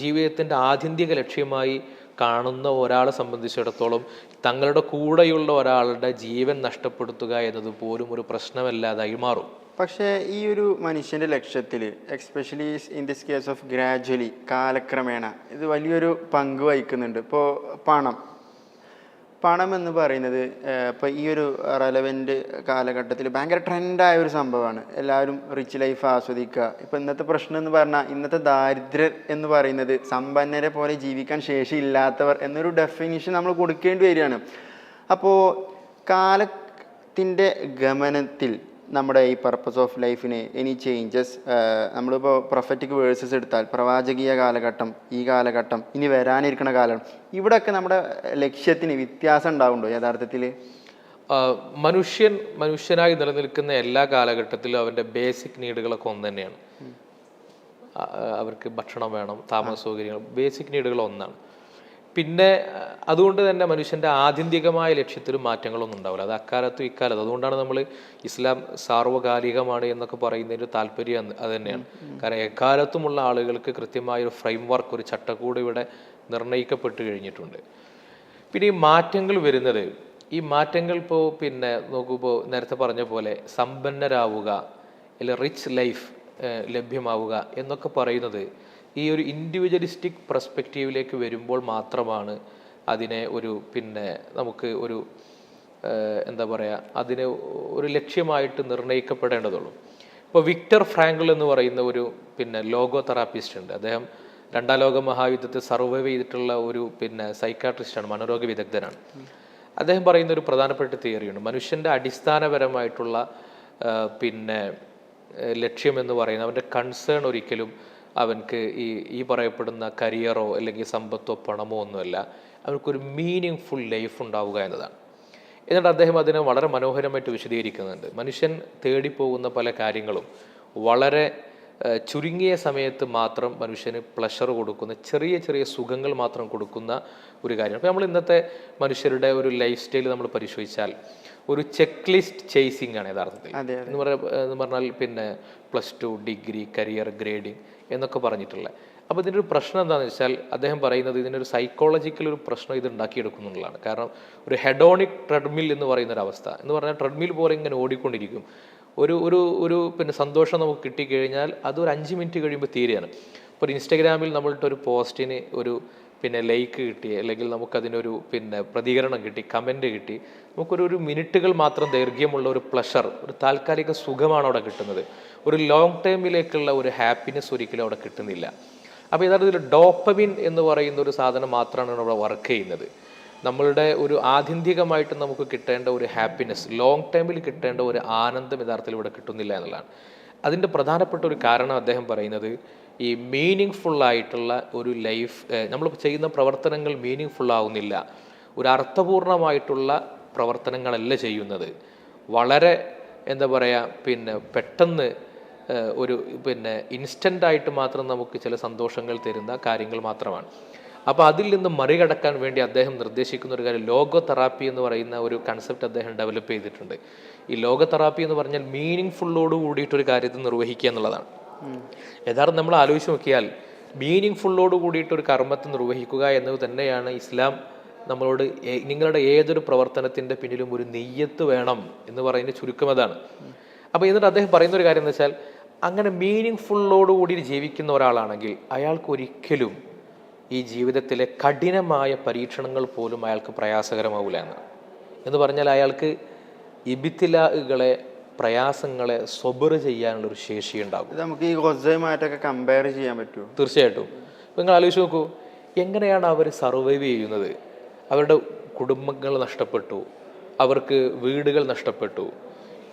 ജീവിതത്തിന്റെ ആത്യന്തിക ലക്ഷ്യമായി കാണുന്ന ഒരാളെ സംബന്ധിച്ചിടത്തോളം തങ്ങളുടെ കൂടെയുള്ള ഒരാളുടെ ജീവൻ നഷ്ടപ്പെടുത്തുക എന്നത് പോലും ഒരു പ്രശ്നമല്ലാതായി മാറും. പക്ഷേ ഈ ഒരു മനുഷ്യൻ്റെ ലക്ഷ്യത്തിൽ, especially in this case of gradually, കാലക്രമേണ ഇത് വലിയൊരു പങ്ക് വഹിക്കുന്നുണ്ട്. ഇപ്പോൾ പണം എന്ന് പറയുന്നത് ഇപ്പോൾ ഈ ഒരു റെലവൻറ്റ് കാലഘട്ടത്തിൽ ഭയങ്കര ട്രെൻഡായ ഒരു സംഭവമാണ്. എല്ലാവരും റിച്ച് ലൈഫ് ആസ്വദിക്കുക. ഇപ്പോൾ ഇന്നത്തെ പ്രശ്നം എന്ന് പറഞ്ഞാൽ, ഇന്നത്തെ ദാരിദ്ര്യർ എന്ന് പറയുന്നത് സമ്പന്നരെ പോലെ ജീവിക്കാൻ ശേഷിയില്ലാത്തവർ എന്നൊരു ഡെഫിനിഷൻ നമ്മൾ കൊടുക്കേണ്ടി വരികയാണ്. അപ്പോൾ കാലത്തിൻ്റെ ഗമനത്തിൽ നമ്മുടെ ഈ പർപ്പസ് ഓഫ് ലൈഫിന് എനി ചേഞ്ചസ്, നമ്മളിപ്പോൾ പ്രൊഫറ്റിക് വേഴ്സസ് എടുത്താൽ, പ്രവാചകീയ കാലഘട്ടം, ഈ കാലഘട്ടം, ഇനി വരാനിരിക്കുന്ന കാലം, ഇവിടെയൊക്കെ നമ്മുടെ ലക്ഷ്യത്തിന് വ്യത്യാസം ഉണ്ടാവുന്നുണ്ടോ യഥാർത്ഥത്തിൽ? മനുഷ്യനായി നിലനിൽക്കുന്ന എല്ലാ കാലഘട്ടത്തിലും അവൻ്റെ ബേസിക് നീഡുകളൊക്കെ ഒന്ന് തന്നെയാണ്. അവർക്ക് ഭക്ഷണം വേണം, താമസ സൗകര്യങ്ങൾ, ബേസിക് നീഡുകൾ ഒന്നാണ്. പിന്നെ അതുകൊണ്ട് തന്നെ മനുഷ്യൻ്റെ ആത്യന്തികമായ ലക്ഷ്യത്തിലും മാറ്റങ്ങളൊന്നും ഉണ്ടാവില്ല. അത് അക്കാലത്തും ഇക്കാലത്തും. അതുകൊണ്ടാണ് നമ്മൾ ഇസ്ലാം സാർവകാലികമാണ് എന്നൊക്കെ പറയുന്നതിൻ്റെ താല്പര്യം അത് തന്നെയാണ്. കാരണം എക്കാലത്തുമുള്ള ആളുകൾക്ക് കൃത്യമായൊരു ഫ്രെയിം വർക്ക്, ഒരു ചട്ടക്കൂട് ഇവിടെ നിർണ്ണയിക്കപ്പെട്ട് കഴിഞ്ഞിട്ടുണ്ട്. പിന്നെ ഈ മാറ്റങ്ങൾ വരുന്നത്, ഈ മാറ്റങ്ങൾ ഇപ്പോൾ നോക്കുമ്പോൾ നേരത്തെ പറഞ്ഞ പോലെ സമ്പന്നരാവുക, അല്ലെങ്കിൽ റിച്ച് ലൈഫ് ലഭ്യമാവുക എന്നൊക്കെ പറയുന്നത് ഈ ഒരു ഇൻഡിവിജ്വലിസ്റ്റിക് പെർസ്പെക്റ്റീവിലേക്ക് വരുമ്പോൾ മാത്രമാണ് അതിനെ ഒരു നമുക്ക് ഒരു എന്താ പറയുക, അതിനെ ഒരു ലക്ഷ്യമായിട്ട് നിർണ്ണയിക്കപ്പെടേണ്ടതുള്ളൂ. ഇപ്പോൾ വിക്ടർ ഫ്രാങ്കിൾ എന്ന് പറയുന്ന ഒരു ലോഗോ തെറാപ്പിസ്റ്റ് ഉണ്ട്. അദ്ദേഹം 2ാം ലോക മഹായുദ്ധത്തെ സർവൈവ് ചെയ്തിട്ടുള്ള ഒരു സൈക്കാട്രിസ്റ്റാണ്, മനോരോഗ വിദഗ്ധനാണ്. അദ്ദേഹം പറയുന്ന ഒരു പ്രധാനപ്പെട്ട തിയറിയുണ്ട്. മനുഷ്യൻ്റെ അടിസ്ഥാനപരമായിട്ടുള്ള ലക്ഷ്യം എന്ന് പറയുന്നത്, അവൻ്റെ കൺസേൺ ഒരിക്കലും അവൻക്ക് ഈ പറയപ്പെടുന്ന കരിയറോ അല്ലെങ്കിൽ സമ്പത്തോ പണമോ ഒന്നുമല്ല, അവർക്കൊരു മീനിങ് ഫുൾ ലൈഫ് ഉണ്ടാവുക എന്നതാണ്. എന്നിട്ട് അദ്ദേഹം അതിനെ വളരെ മനോഹരമായിട്ട് വിശദീകരിക്കുന്നുണ്ട്. മനുഷ്യൻ തേടിപ്പോകുന്ന പല കാര്യങ്ങളും വളരെ ചുരുങ്ങിയ സമയത്ത് മാത്രം മനുഷ്യന് പ്ലഷർ കൊടുക്കുന്ന, ചെറിയ ചെറിയ സുഖങ്ങൾ മാത്രം കൊടുക്കുന്ന ഒരു കാര്യമാണ്. അപ്പോൾ നമ്മൾ ഇന്നത്തെ മനുഷ്യരുടെ ഒരു ലൈഫ് സ്റ്റൈൽ നമ്മൾ പരിശോധിച്ചാൽ ഒരു ചെക്ക് ലിസ്റ്റ് ചേസിങ് ആണ് യഥാർത്ഥത്തിൽ. എന്ന് പറഞ്ഞാൽ +2, ഡിഗ്രി, കരിയർ, ഗ്രേഡിങ് എന്നൊക്കെ പറഞ്ഞിട്ടുള്ള. അപ്പോൾ ഇതിൻ്റെ ഒരു പ്രശ്നം എന്താണെന്ന് വെച്ചാൽ, അദ്ദേഹം പറയുന്നത് ഇതിനൊരു സൈക്കോളജിക്കൽ ഒരു പ്രശ്നം ഇത് ഉണ്ടാക്കിയെടുക്കുന്നുള്ളതാണ്. കാരണം ഒരു ഹെഡോണിക് ട്രെഡ്മിൽ എന്ന് പറയുന്നൊരവസ്ഥ എന്ന് പറഞ്ഞാൽ, ട്രെഡ്മിൽ പോലെ ഇങ്ങനെ ഓടിക്കൊണ്ടിരിക്കും. ഒരു സന്തോഷം നമുക്ക് കിട്ടിക്കഴിഞ്ഞാൽ അത് ഒരു 5 മിനിറ്റ് കഴിയുമ്പോൾ തീരെയാണ്. ഇപ്പോൾ ഇൻസ്റ്റാഗ്രാമിൽ നമ്മളിട്ടൊരു പോസ്റ്റിന് ഒരു ലൈക്ക് കിട്ടി, അല്ലെങ്കിൽ നമുക്കതിനൊരു പ്രതികരണം കിട്ടി, കമൻറ്റ് കിട്ടി, നമുക്കൊരു മിനിറ്റുകൾ മാത്രം ദൈർഘ്യമുള്ള ഒരു പ്ലഷർ, ഒരു താൽക്കാലിക സുഖമാണ് അവിടെ കിട്ടുന്നത്. ഒരു ലോങ് ടൈമിലേക്കുള്ള ഒരു ഹാപ്പിനെസ് ഒരിക്കലും അവിടെ കിട്ടുന്നില്ല. അപ്പോൾ യഥാർത്ഥത്തിൽ ഡോപ്പമിൻ എന്ന് പറയുന്ന ഒരു സാധനം മാത്രമാണ് ഇവിടെ വർക്ക് ചെയ്യുന്നത്. നമ്മളുടെ ഒരു ആത്യന്തികമായിട്ട് നമുക്ക് കിട്ടേണ്ട ഒരു ഹാപ്പിനെസ്, ലോങ് ടൈമിൽ കിട്ടേണ്ട ഒരു ആനന്ദം യഥാർത്ഥത്തിൽ ഇവിടെ കിട്ടുന്നില്ല എന്നുള്ളതാണ്. അതിൻ്റെ പ്രധാനപ്പെട്ട ഒരു കാരണം അദ്ദേഹം പറയുന്നത് ഈ മീനിങ് ഫുള്ളായിട്ടുള്ള ഒരു ലൈഫ്, നമ്മൾ ചെയ്യുന്ന പ്രവർത്തനങ്ങൾ മീനിങ് ഫുള്ളാവുന്നില്ല, ഒരു അർത്ഥപൂർണമായിട്ടുള്ള പ്രവർത്തനങ്ങളല്ല ചെയ്യുന്നത്, വളരെ എന്താ പറയുക പെട്ടെന്ന് ഒരു ഇൻസ്റ്റൻ്റായിട്ട് മാത്രം നമുക്ക് ചില സന്തോഷങ്ങൾ തരുന്ന കാര്യങ്ങൾ മാത്രമാണ്. അപ്പോൾ അതിൽ നിന്ന് മറികടക്കാൻ വേണ്ടി അദ്ദേഹം നിർദ്ദേശിക്കുന്ന ഒരു കാര്യം ലോഗോ തെറാപ്പി എന്ന് പറയുന്ന ഒരു കൺസെപ്റ്റ് അദ്ദേഹം ഡെവലപ്പ് ചെയ്തിട്ടുണ്ട്. ഈ ലോഗോ തെറാപ്പി എന്ന് പറഞ്ഞാൽ മീനിങ് ഫുള്ളോട് കൂടിയിട്ടൊരു കാര്യത്തെ നിർവഹിക്കുക എന്നുള്ളതാണ്. യഥാർത്ഥം നമ്മൾ ആലോചിച്ച് നോക്കിയാൽ മീനിങ് ഫുള്ളോട് കൂടിയിട്ടൊരു കർമ്മത്തെ നിർവഹിക്കുക എന്നത് തന്നെയാണ് ഇസ്ലാം നമ്മളോട് നിങ്ങളുടെ ഏതൊരു പ്രവർത്തനത്തിൻ്റെ പിന്നിലും ഒരു നെയ്യത്ത് വേണം എന്ന് പറയുന്നത് ചുരുക്കം അതാണ്. അപ്പോൾ എന്നിട്ട് അദ്ദേഹം പറയുന്ന ഒരു കാര്യം എന്ന് വെച്ചാൽ അങ്ങനെ മീനിങ് ഫുള്ളോട് കൂടി ജീവിക്കുന്ന ഒരാളാണെങ്കിൽ അയാൾക്ക് ഒരിക്കലും ഈ ജീവിതത്തിലെ കഠിനമായ പരീക്ഷണങ്ങൾ പോലും അയാൾക്ക് പ്രയാസകരമാവില്ല എന്ന് പറഞ്ഞാൽ അയാൾക്ക് ഇബ്തിലാകളെ, പ്രയാസങ്ങളെ സ്വബർ ചെയ്യാനുള്ളൊരു ശേഷി ഉണ്ടാകും. നമുക്ക് ഈ ഗസയുമായിട്ടൊക്കെ കമ്പയർ ചെയ്യാൻ പറ്റുമോ? തീർച്ചയായിട്ടും. നിങ്ങൾ ആലോചിച്ച് നോക്കൂ, എങ്ങനെയാണ് അവർ സർവൈവ് ചെയ്യുന്നത്? അവരുടെ കുടുംബങ്ങൾ നഷ്ടപ്പെട്ടു, അവർക്ക് വീടുകൾ നഷ്ടപ്പെട്ടു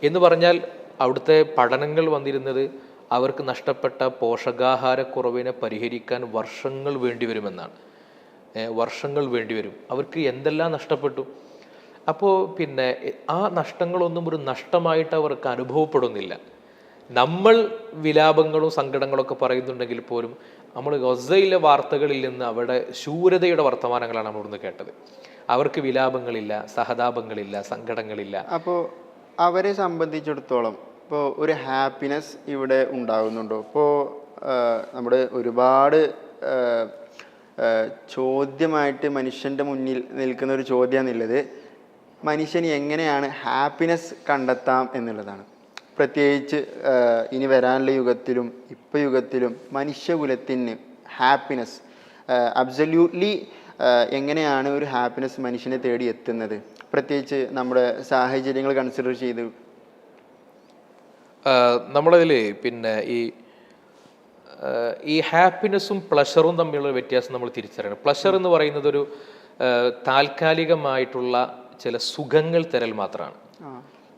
എന്ന് പറഞ്ഞാൽ അവിടുത്തെ പഠനങ്ങൾ വന്നിരുന്നത് അവർക്ക് നഷ്ടപ്പെട്ട പോഷകാഹാരക്കുറവിനെ പരിഹരിക്കാൻ വർഷങ്ങൾ വേണ്ടി വരുമെന്നാണ്. വർഷങ്ങൾ വേണ്ടി വരും. അവർക്ക് എന്തെല്ലാം നഷ്ടപ്പെട്ടു. അപ്പോൾ ആ നഷ്ടങ്ങളൊന്നും ഒരു നഷ്ടമായിട്ട് അവർക്ക് അനുഭവപ്പെടുന്നില്ല. നമ്മൾ വിലാപങ്ങളും സങ്കടങ്ങളൊക്കെ പറയുന്നുണ്ടെങ്കിൽ പോലും നമ്മൾ ഗസയിലെ വാർത്തകളിൽ നിന്ന് അവിടെ ശൂരതയുടെ വർത്തമാനങ്ങളാണ് നമ്മൾ ഇവിടുന്ന് കേട്ടത്. അവർക്ക് വിലാപങ്ങളില്ല, സഹതാപങ്ങളില്ല, സങ്കടങ്ങളില്ല. അപ്പോൾ അവരെ സംബന്ധിച്ചിടത്തോളം ഇപ്പോൾ ഒരു ഹാപ്പിനെസ് ഇവിടെ ഉണ്ടാകുന്നുണ്ടോ? ഇപ്പോൾ നമ്മുടെ ഒരുപാട് ചോദ്യമായിട്ട് മനുഷ്യൻ്റെ മുന്നിൽ നിൽക്കുന്ന ഒരു ചോദ്യമാണെന്നുള്ളത് മനുഷ്യന് എങ്ങനെയാണ് ഹാപ്പിനെസ് കണ്ടെത്താം എന്നുള്ളതാണ്. പ്രത്യേകിച്ച് ഇനി വരാനുള്ള യുഗത്തിലും ഇപ്പോൾ യുഗത്തിലും മനുഷ്യകുലത്തിന് ഹാപ്പിനെസ് അബ്സല്യൂട്ട്ലി എങ്ങനെയാണ് ഒരു ഹാപ്പിനെസ് മനുഷ്യനെ തേടി എത്തുന്നത്? പ്രത്യേകിച്ച് നമ്മുടെ സാഹചര്യങ്ങൾ കൺസിഡർ ചെയ്ത് നമ്മളതിൽ ഈ ഹാപ്പിനെസ്സും പ്ലഷറും തമ്മിലുള്ള വ്യത്യാസം നമ്മൾ തിരിച്ചറിയണം. പ്ലഷർ എന്ന് പറയുന്നത് ഒരു താൽക്കാലികമായിട്ടുള്ള ചില സുഖങ്ങൾ തരൽ മാത്രമാണ്.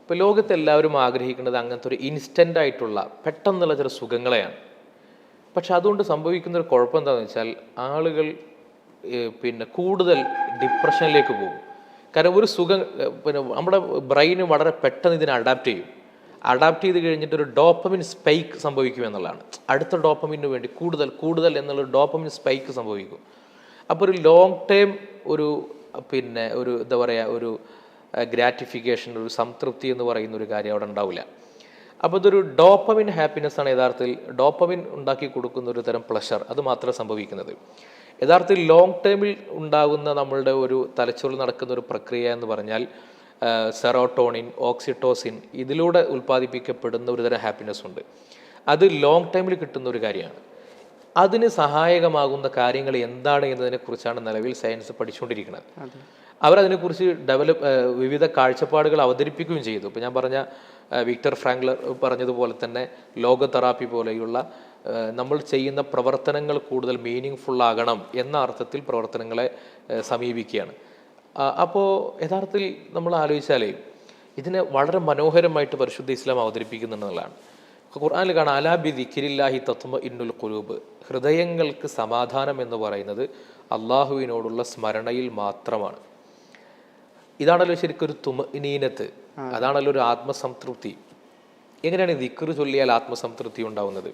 ഇപ്പോൾ ലോകത്ത് എല്ലാവരും ആഗ്രഹിക്കുന്നത് അങ്ങനത്തെ ഒരു ഇൻസ്റ്റൻ്റ് ആയിട്ടുള്ള പെട്ടെന്നുള്ള ചില സുഖങ്ങളെയാണ്. പക്ഷെ അതുകൊണ്ട് സംഭവിക്കുന്ന ഒരു കുഴപ്പം എന്താണെന്ന് വെച്ചാൽ ആളുകൾ കൂടുതൽ ഡിപ്രഷനിലേക്ക് പോകും. കാരണം ഒരു സുഖം നമ്മുടെ ബ്രെയിന് വളരെ പെട്ടെന്ന് ഇതിനെ അഡാപ്റ്റ് ചെയ്യും. അഡാപ്റ്റ് ചെയ്ത് കഴിഞ്ഞിട്ട് ഒരു ഡോപ്പമിൻ സ്പൈക്ക് സംഭവിക്കും എന്നുള്ളതാണ്. അടുത്ത ഡോപ്പമിന് വേണ്ടി കൂടുതൽ എന്നുള്ളൊരു ഡോപ്പമിൻ സ്പൈക്ക് സംഭവിക്കും. അപ്പോൾ ഒരു ലോങ് ടൈം ഒരു എന്താ പറയുക, ഒരു ഗ്രാറ്റിഫിക്കേഷൻ, ഒരു സംതൃപ്തി എന്ന് പറയുന്ന ഒരു കാര്യം അവിടെ ഉണ്ടാവില്ല. അപ്പോൾ ഇതൊരു ഡോപ്പമിൻ ഹാപ്പിനെസ് ആണ് യഥാർത്ഥത്തിൽ. ഡോപ്പമിൻ ഉണ്ടാക്കി കൊടുക്കുന്ന ഒരു തരം പ്ലഷർ, അത് മാത്രമേ സംഭവിക്കുന്നത്. യഥാർത്ഥത്തിൽ ലോങ് ടൈമിൽ ഉണ്ടാകുന്ന നമ്മളുടെ ഒരു തലച്ചോറിൽ നടക്കുന്ന ഒരു പ്രക്രിയ എന്ന് പറഞ്ഞാൽ സെറോട്ടോണിൻ, ഓക്സിറ്റോസിൻ, ഇതിലൂടെ ഉൽപ്പാദിപ്പിക്കപ്പെടുന്ന ഒരു തരം ഹാപ്പിനെസ് ഉണ്ട്. അത് ലോങ് ടൈമിൽ കിട്ടുന്ന ഒരു കാര്യമാണ്. അതിന് സഹായകമാകുന്ന കാര്യങ്ങൾ എന്താണ് എന്നതിനെക്കുറിച്ചാണ് നിലവിൽ സയൻസ് പഠിച്ചുകൊണ്ടിരിക്കുന്നത്. അവരതിനെക്കുറിച്ച് വിവിധ കാഴ്ചപ്പാടുകൾ അവതരിപ്പിക്കുകയും ചെയ്തു. ഇപ്പോൾ ഞാൻ പറഞ്ഞ വിക്ടർ ഫ്രാങ്ക്ലർ പറഞ്ഞതുപോലെ തന്നെ ലോഗോ തെറാപ്പി പോലെയുള്ള നമ്മൾ ചെയ്യുന്ന പ്രവർത്തനങ്ങൾ കൂടുതൽ മീനിങ് ഫുള്ളാകണം എന്ന അർത്ഥത്തിൽ പ്രവർത്തനങ്ങളെ സമീപിക്കുകയാണ്. അപ്പോൾ യഥാർത്ഥത്തിൽ നമ്മൾ ആലോചിച്ചാലേ ഇതിനെ വളരെ മനോഹരമായിട്ട് പരിശുദ്ധ ഇസ്ലാം അവതരിപ്പിക്കുന്നുള്ളതാണ്. ഖുർആനിൽ കാണാം, അലാ ബി ദിക്രില്ലാഹി തത്മഇന്നുൽ ഖുലൂബ്, ഹൃദയങ്ങൾക്ക് സമാധാനം എന്ന് പറയുന്നത് അള്ളാഹുവിനോടുള്ള സ്മരണയിൽ മാത്രമാണ്. ഇതാണല്ലോ ശരിക്കും ഒരു തുമഇനീനത്ത്, അതാണല്ലോ ഒരു ആത്മസംതൃപ്തി. എങ്ങനെയാണ് ദിക്ർ ചൊല്ലിയാൽ ആത്മസംതൃപ്തി ഉണ്ടാവുന്നത്?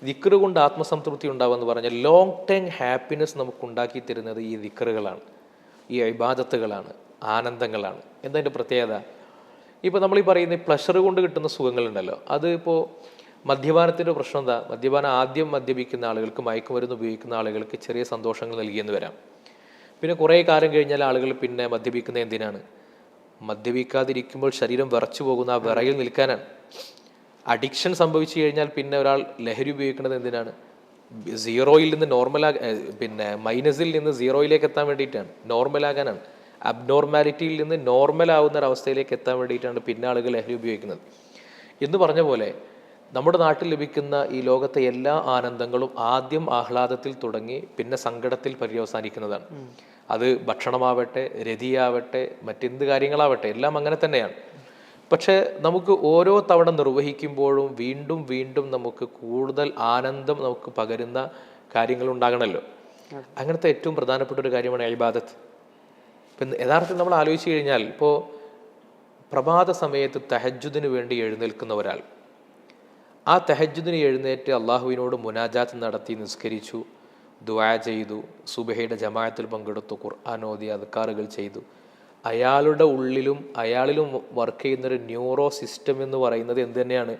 ദിക്ർ കൊണ്ട് ആത്മസംതൃപ്തി ഉണ്ടാവുമെന്ന് പറഞ്ഞാൽ ലോങ് ടൈം ഹാപ്പിനെസ് നമുക്ക് ഉണ്ടാക്കി തരുന്നത് ഈ ദിക്റുകളാണ്, ഈ ഇബാദത്തുകളാണ്, ആനന്ദങ്ങളാണ്. എന്തതിൻ്റെ പ്രത്യേകത? ഇപ്പോൾ നമ്മളീ പറയുന്ന പ്ലഷർ കൊണ്ട് കിട്ടുന്ന സുഖങ്ങളുണ്ടല്ലോ, അത് ഇപ്പോൾ മദ്യപാനത്തിൻ്റെ പ്രശ്നം എന്താ? മദ്യപാനം ആദ്യം മദ്യപിക്കുന്ന ആളുകൾക്ക്, മയക്കുമരുന്ന് ഉപയോഗിക്കുന്ന ആളുകൾക്ക് ചെറിയ സന്തോഷങ്ങൾ നൽകിയെന്ന് വരാം. പിന്നെ കുറേ കാലം കഴിഞ്ഞാൽ ആളുകൾ പിന്നെ മദ്യപിക്കുന്നത് എന്തിനാണ്? മദ്യപിക്കാതിരിക്കുമ്പോൾ ശരീരം വിറച്ചു പോകുന്ന ആ വിറയിൽ നിൽക്കാനാണ്. അഡിക്ഷൻ സംഭവിച്ചു കഴിഞ്ഞാൽ പിന്നെ ഒരാൾ ലഹരി ഉപയോഗിക്കുന്നത് എന്തിനാണ്? സീറോയിൽ നിന്ന് മൈനസിൽ നിന്ന് സീറോയിലേക്ക് എത്താൻ വേണ്ടിയിട്ടാണ്, നോർമലാകാനാണ്. അബ്നോർമാലിറ്റിയിൽ നിന്ന് നോർമൽ ആവുന്ന ഒരവസ്ഥയിലേക്ക് എത്താൻ വേണ്ടിയിട്ടാണ് പിന്നെ ആളുകൾ ലഹരി ഉപയോഗിക്കുന്നത്. എന്ന് പറഞ്ഞ പോലെ നമ്മുടെ നാട്ടിൽ ലഭിക്കുന്ന ഈ ലോകത്തെ എല്ലാ ആനന്ദങ്ങളും ആദ്യം ആഹ്ലാദത്തിൽ തുടങ്ങി പിന്നെ സങ്കടത്തിൽ പര്യവസാനിക്കുന്നതാണ്. അത് ഭക്ഷണമാവട്ടെ, രതിയാവട്ടെ, മറ്റെന്ത് കാര്യങ്ങളാവട്ടെ, എല്ലാം അങ്ങനെ തന്നെയാണ്. പക്ഷേ നമുക്ക് ഓരോ തവണ നിർവഹിക്കുമ്പോഴും വീണ്ടും വീണ്ടും നമുക്ക് കൂടുതൽ ആനന്ദം നമുക്ക് പകരുന്ന കാര്യങ്ങൾ ഉണ്ടാകണമല്ലോ. അങ്ങനത്തെ ഏറ്റവും പ്രധാനപ്പെട്ട ഒരു കാര്യമാണ് ഇബാദത്ത്. ഇപ്പം യഥാർത്ഥത്തിൽ നമ്മൾ ആലോചിച്ച് കഴിഞ്ഞാൽ, ഇപ്പോൾ പ്രഭാത സമയത്ത് തഹജ്ജുദിന് വേണ്ടി എഴുന്നേൽക്കുന്ന ഒരാൾ, ആ തഹജ്ജുദിന് എഴുന്നേറ്റ് അള്ളാഹുവിനോട് മുനാജാത്ത് നടത്തി നിസ്കരിച്ചു, ദുആ ചെയ്തു, സുബഹയുടെ ജമാഅത്തിൽ പങ്കെടുത്തു, ഖുർആൻ ഓതി, അദ്കാറുകൾ ചെയ്തു, അയാളുടെ ഉള്ളിലും അയാളിലും വർക്ക് ചെയ്യുന്നൊരു ന്യൂറോ സിസ്റ്റം എന്ന് പറയുന്നത് എന്ത് തന്നെയാണ്?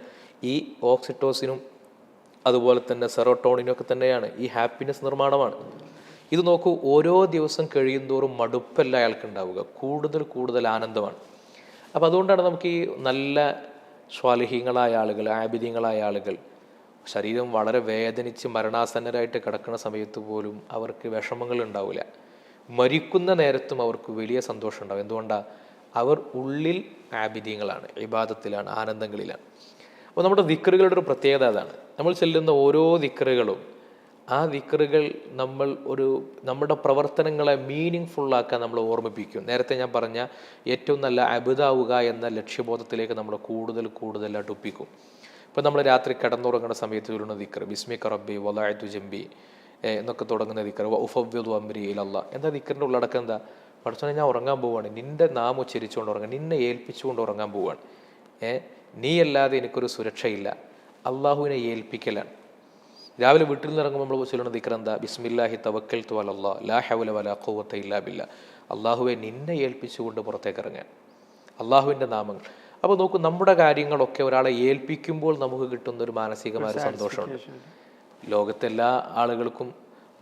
ഈ ഓക്സിറ്റോസിനും അതുപോലെ തന്നെ സെറോട്ടോണിനും ഒക്കെ തന്നെയാണ്, ഈ ഹാപ്പിനെസ് നിർമ്മാണമാണ്. ഇത് നോക്കൂ, ഓരോ ദിവസം കഴിയുന്തോറും മടുപ്പല്ല അയാൾക്ക് ഉണ്ടാവുക, കൂടുതൽ കൂടുതൽ ആനന്ദമാണ്. അപ്പം അതുകൊണ്ടാണ് നമുക്ക് ഈ നല്ല സ്വാലിഹീങ്ങളായ ആളുകൾ, ആബിദീങ്ങളായ ആളുകൾ ശരീരം വളരെ വേദനിച്ച് മരണാസന്നരായിട്ട് കിടക്കുന്ന സമയത്ത് പോലും അവർക്ക് വിഷമങ്ങൾ ഉണ്ടാവില്ല. മരിക്കുന്ന നേരത്തും അവർക്ക് വലിയ സന്തോഷം ഉണ്ടാവും. എന്തുകൊണ്ടാണ്? അവർ ഉള്ളിൽ ആബിദീങ്ങളാണ്, ഇബാദത്തിലാണ്, ആനന്ദങ്ങളിലാണ്. അപ്പോൾ നമ്മുടെ ദിക്റുകളുടെ ഒരു പ്രത്യേകത അതാണ്. നമ്മൾ ചെല്ലുന്ന ഓരോ ദിക്റുകളും, ആ ദിക്റുകൾ നമ്മുടെ പ്രവർത്തനങ്ങളെ മീനിങ് ഫുള്ളാക്കാൻ നമ്മളെ ഓർമ്മിപ്പിക്കും. നേരത്തെ ഞാൻ പറഞ്ഞ ഏറ്റവും നല്ല അബുദാവുക എന്ന ലക്ഷ്യബോധത്തിലേക്ക് നമ്മളെ കൂടുതൽ കൂടുതൽ അടുപ്പിക്കും. ഇപ്പം നമ്മൾ രാത്രി കിടന്നുറങ്ങുന്ന സമയത്ത് ചൊല്ലുന്ന ദിക്ർ, ബിസ്മിക റബ്ബി വലഅതു ജംബി എന്നൊക്കെ തുടങ്ങുന്ന ദിക്ർ, ഉഫവ്വിദു അംരി ഇലല്ലാഹ്. എന്താ ദിക്റിൻ്റെ ഉള്ളടക്കം? എന്താ? പഠിച്ചോനെ, ഞാൻ ഉറങ്ങാൻ പോവുകയാണ്, നിൻ്റെ നാമം ഉച്ചരിച്ചുകൊണ്ട് ഉറങ്ങാൻ, നിന്നെ ഏൽപ്പിച്ചുകൊണ്ട് ഉറങ്ങാൻ പോവുകയാണ്. നീ അല്ലാതെ എനിക്കൊരു സുരക്ഷയില്ല. അള്ളാഹുവിനെ ഏൽപ്പിക്കലാണ്. രാവിലെ വീട്ടിൽ നിന്ന് ഇറങ്ങുമ്പോൾ നമ്മൾ ചൊല്ലുന്ന ദിക്ർ എന്താ? ബിസ്മില്ലാഹി തവക്കൽതു അലല്ലാഹ് ലാ ഹൗല വലാ ഖുവത ഇല്ലാ ബില്ലാഹ്. അള്ളാഹുവെ നിന്നെ ഏൽപ്പിച്ചുകൊണ്ട് പുറത്തേക്ക് ഇറങ്ങാൻ, അള്ളാഹുവിൻ്റെ നാമങ്ങൾ. അപ്പോൾ നോക്കൂ, നമ്മുടെ കാര്യങ്ങളൊക്കെ ഒരാളെ ഏൽപ്പിക്കുമ്പോൾ നമുക്ക് കിട്ടുന്ന ഒരു മാനസികമായ സന്തോഷമുണ്ട്. ലോകത്തെല്ലാ ആളുകൾക്കും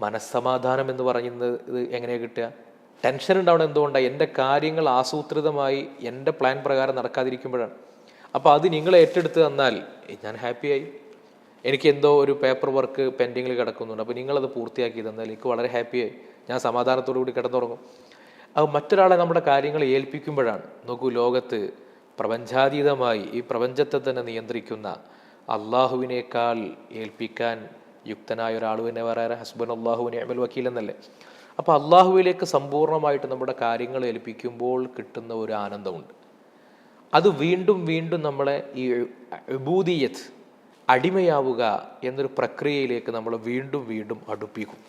മനസ്സമാധാനം എന്ന് പറയുന്നത് എങ്ങനെയാണ് കിട്ടുക? ടെൻഷൻ ഉണ്ടാവണം. എന്തുകൊണ്ടാണ്? എൻ്റെ കാര്യങ്ങൾ ആസൂത്രിതമായി എൻ്റെ പ്ലാൻ പ്രകാരം നടക്കാതിരിക്കുമ്പോഴാണ്. അപ്പോൾ അത് നിങ്ങൾ ഏറ്റെടുത്ത് തന്നാൽ ഞാൻ ഹാപ്പിയായി. എനിക്ക് എന്തോ ഒരു പേപ്പർ വർക്ക് പെൻഡിങ്ങിൽ കിടക്കുന്നുണ്ട്, അപ്പോൾ നിങ്ങളത് പൂർത്തിയാക്കി തന്നാൽ എനിക്ക് വളരെ ഹാപ്പിയായി, ഞാൻ സമാധാനത്തോടു കൂടി കിടന്നുറങ്ങും. അത് മറ്റൊരാളെ നമ്മുടെ കാര്യങ്ങൾ ഏൽപ്പിക്കുമ്പോഴാണ്. നോക്കൂ, ലോകത്ത് പ്രപഞ്ചാതീതമായി ഈ പ്രപഞ്ചത്തെ തന്നെ നിയന്ത്രിക്കുന്ന അള്ളാഹുവിനേക്കാൾ ഏൽപ്പിക്കാൻ യുക്തനായ ഒരാൾ തന്നെ വേറെ ഹസ്ബുനല്ലാഹു നിഅമൽ വക്കീൽ എന്നല്ലേ. അപ്പോൾ അള്ളാഹുവിലേക്ക് സമ്പൂർണ്ണമായിട്ട് നമ്മുടെ കാര്യങ്ങൾ ഏൽപ്പിക്കുമ്പോൾ കിട്ടുന്ന ഒരു ആനന്ദമുണ്ട്. അത് വീണ്ടും വീണ്ടും നമ്മളെ ഈ ഉബൂദിയത്ത്, അടിമയാവുക എന്നൊരു പ്രക്രിയയിലേക്ക് നമ്മൾ വീണ്ടും വീണ്ടും അടുപ്പിക്കും.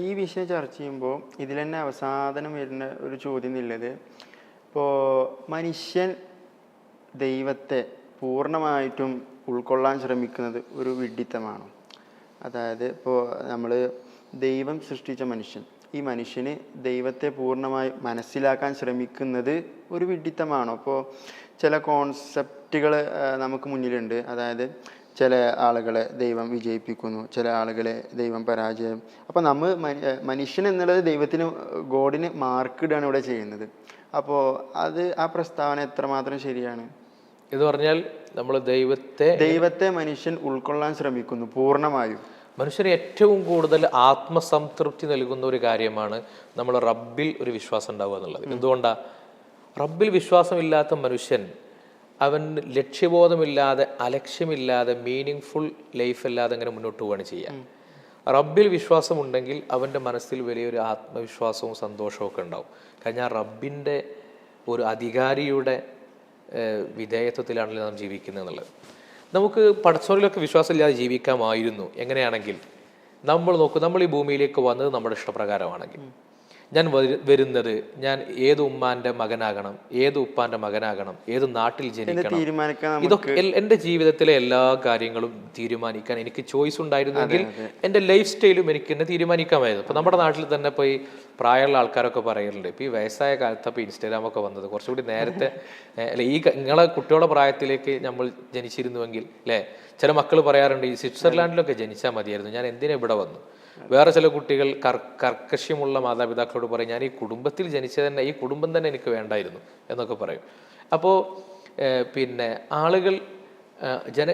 ഈ വിഷയം ചർച്ച ചെയ്യുമ്പോൾ ഇതിൽ തന്നെ അവസാനം വരുന്ന ഒരു ചോദ്യം എന്നുള്ളത്, ഇപ്പോൾ മനുഷ്യൻ ദൈവത്തെ പൂർണ്ണമായിട്ടും ഉൾക്കൊള്ളാൻ ശ്രമിക്കുന്നത് ഒരു വിഡ്ഢിത്തമാണോ? അതായത് ഇപ്പോൾ നമ്മൾ ദൈവം സൃഷ്ടിച്ച മനുഷ്യൻ, ഈ മനുഷ്യന് ദൈവത്തെ പൂർണ്ണമായി മനസ്സിലാക്കാൻ ശ്രമിക്കുന്നത് ഒരു വിഡ്ഢിത്തമാണോ? ഇപ്പോൾ ചില കോൺസെപ്റ്റുകൾ നമുക്ക് മുന്നിലുണ്ട്. അതായത് ചില ആളുകളെ ദൈവം വിജയിപ്പിക്കുന്നു, ചില ആളുകളെ ദൈവം പരാജയം. അപ്പോൾ നമ്മൾ മനുഷ്യൻ എന്നുള്ളത് ദൈവത്തിന്, ഗോഡിന് മാർക്കിടാണ് ഇവിടെ ചെയ്യുന്നത്. അപ്പോൾ ആ പ്രസ്താവന എത്രമാത്രം ശരിയാണ്? എന്ന് പറഞ്ഞാൽ നമ്മൾ ദൈവത്തെ മനുഷ്യൻ ഉൾക്കൊള്ളാൻ ശ്രമിക്കുന്നു പൂർണ്ണമായും. മനുഷ്യന് ഏറ്റവും കൂടുതൽ ആത്മസംതൃപ്തി നൽകുന്ന ഒരു കാര്യമാണ് നമ്മൾ റബ്ബിൽ ഒരു വിശ്വാസം ഉണ്ടാവുക എന്നുള്ളത്. എന്തുകൊണ്ടാണ്? റബ്ബിൽ വിശ്വാസമില്ലാത്ത മനുഷ്യൻ അവൻ ലക്ഷ്യബോധമില്ലാതെ, അലക്ഷ്യമില്ലാതെ, മീനിങ് ഫുൾ ലൈഫ് അല്ലാതെ അങ്ങനെ മുന്നോട്ട് പോവുകയാണ് ചെയ്യുക. റബ്ബിൽ വിശ്വാസമുണ്ടെങ്കിൽ അവൻ്റെ മനസ്സിൽ വലിയൊരു ആത്മവിശ്വാസവും സന്തോഷവും ഒക്കെ ഉണ്ടാവും. കാരണം റബ്ബിൻ്റെ ഒരു അധികാരിയുടെ വിധേയത്വത്തിലാണല്ലോ നാം ജീവിക്കുന്നത് എന്നുള്ളത്. നമുക്ക് പടച്ചോനിലൊക്കെ വിശ്വാസമില്ലാതെ ജീവിക്കാമായിരുന്നു. എങ്ങനെയാണെങ്കിൽ നമ്മൾ നോക്കൂ, നമ്മൾ ഈ ഭൂമിയിലേക്ക് വന്നത് നമ്മുടെ ഇഷ്ടപ്രകാരമാണെങ്കിൽ, ഞാൻ വരുന്നത് ഞാൻ ഏത് ഉമ്മാന്റെ മകനാകണം, ഏത് ഉപ്പാന്റെ മകനാകണം, ഏത് നാട്ടിൽ ജനിക്കണം, ഇതൊക്കെ എൻ്റെ ജീവിതത്തിലെ എല്ലാ കാര്യങ്ങളും തീരുമാനിക്കാൻ എനിക്ക് ചോയ്സ് ഉണ്ടായിരുന്നെങ്കിൽ എൻ്റെ ലൈഫ് സ്റ്റൈലും എനിക്ക് തന്നെ തീരുമാനിക്കാമായിരുന്നു. ഇപ്പം നമ്മുടെ നാട്ടിൽ തന്നെ ഇപ്പോൾ ഈ പ്രായമുള്ള ആൾക്കാരൊക്കെ പറയലുണ്ട്, ഇപ്പോൾ ഈ വയസ്സായ കാലത്ത് ഇപ്പോൾ ഇൻസ്റ്റാഗ്രാമൊക്കെ വന്നത് കുറച്ചുകൂടി നേരത്തെ അല്ലെ, ഈ നിങ്ങളെ കുട്ടികളുടെ പ്രായത്തിലേക്ക് നമ്മൾ ജനിച്ചിരുന്നുവെങ്കിൽ അല്ലേ. ചില മക്കൾ പറയാറുണ്ട്, ഈ സ്വിറ്റ്സർലാൻഡിലൊക്കെ ജനിച്ചാൽ മതിയായിരുന്നു, ഞാൻ എന്തിനാ ഇവിടെ വന്നു. വേറെ ചില കുട്ടികൾ കർക്കശ്യമുള്ള മാതാപിതാക്കളോട് പറയും, ഞാൻ ഈ കുടുംബത്തിൽ ജനിച്ചത് തന്നെ, ഈ കുടുംബം തന്നെ എനിക്ക് വേണ്ടായിരുന്നു എന്നൊക്കെ പറയും. അപ്പോൾ പിന്നെ ആളുകൾ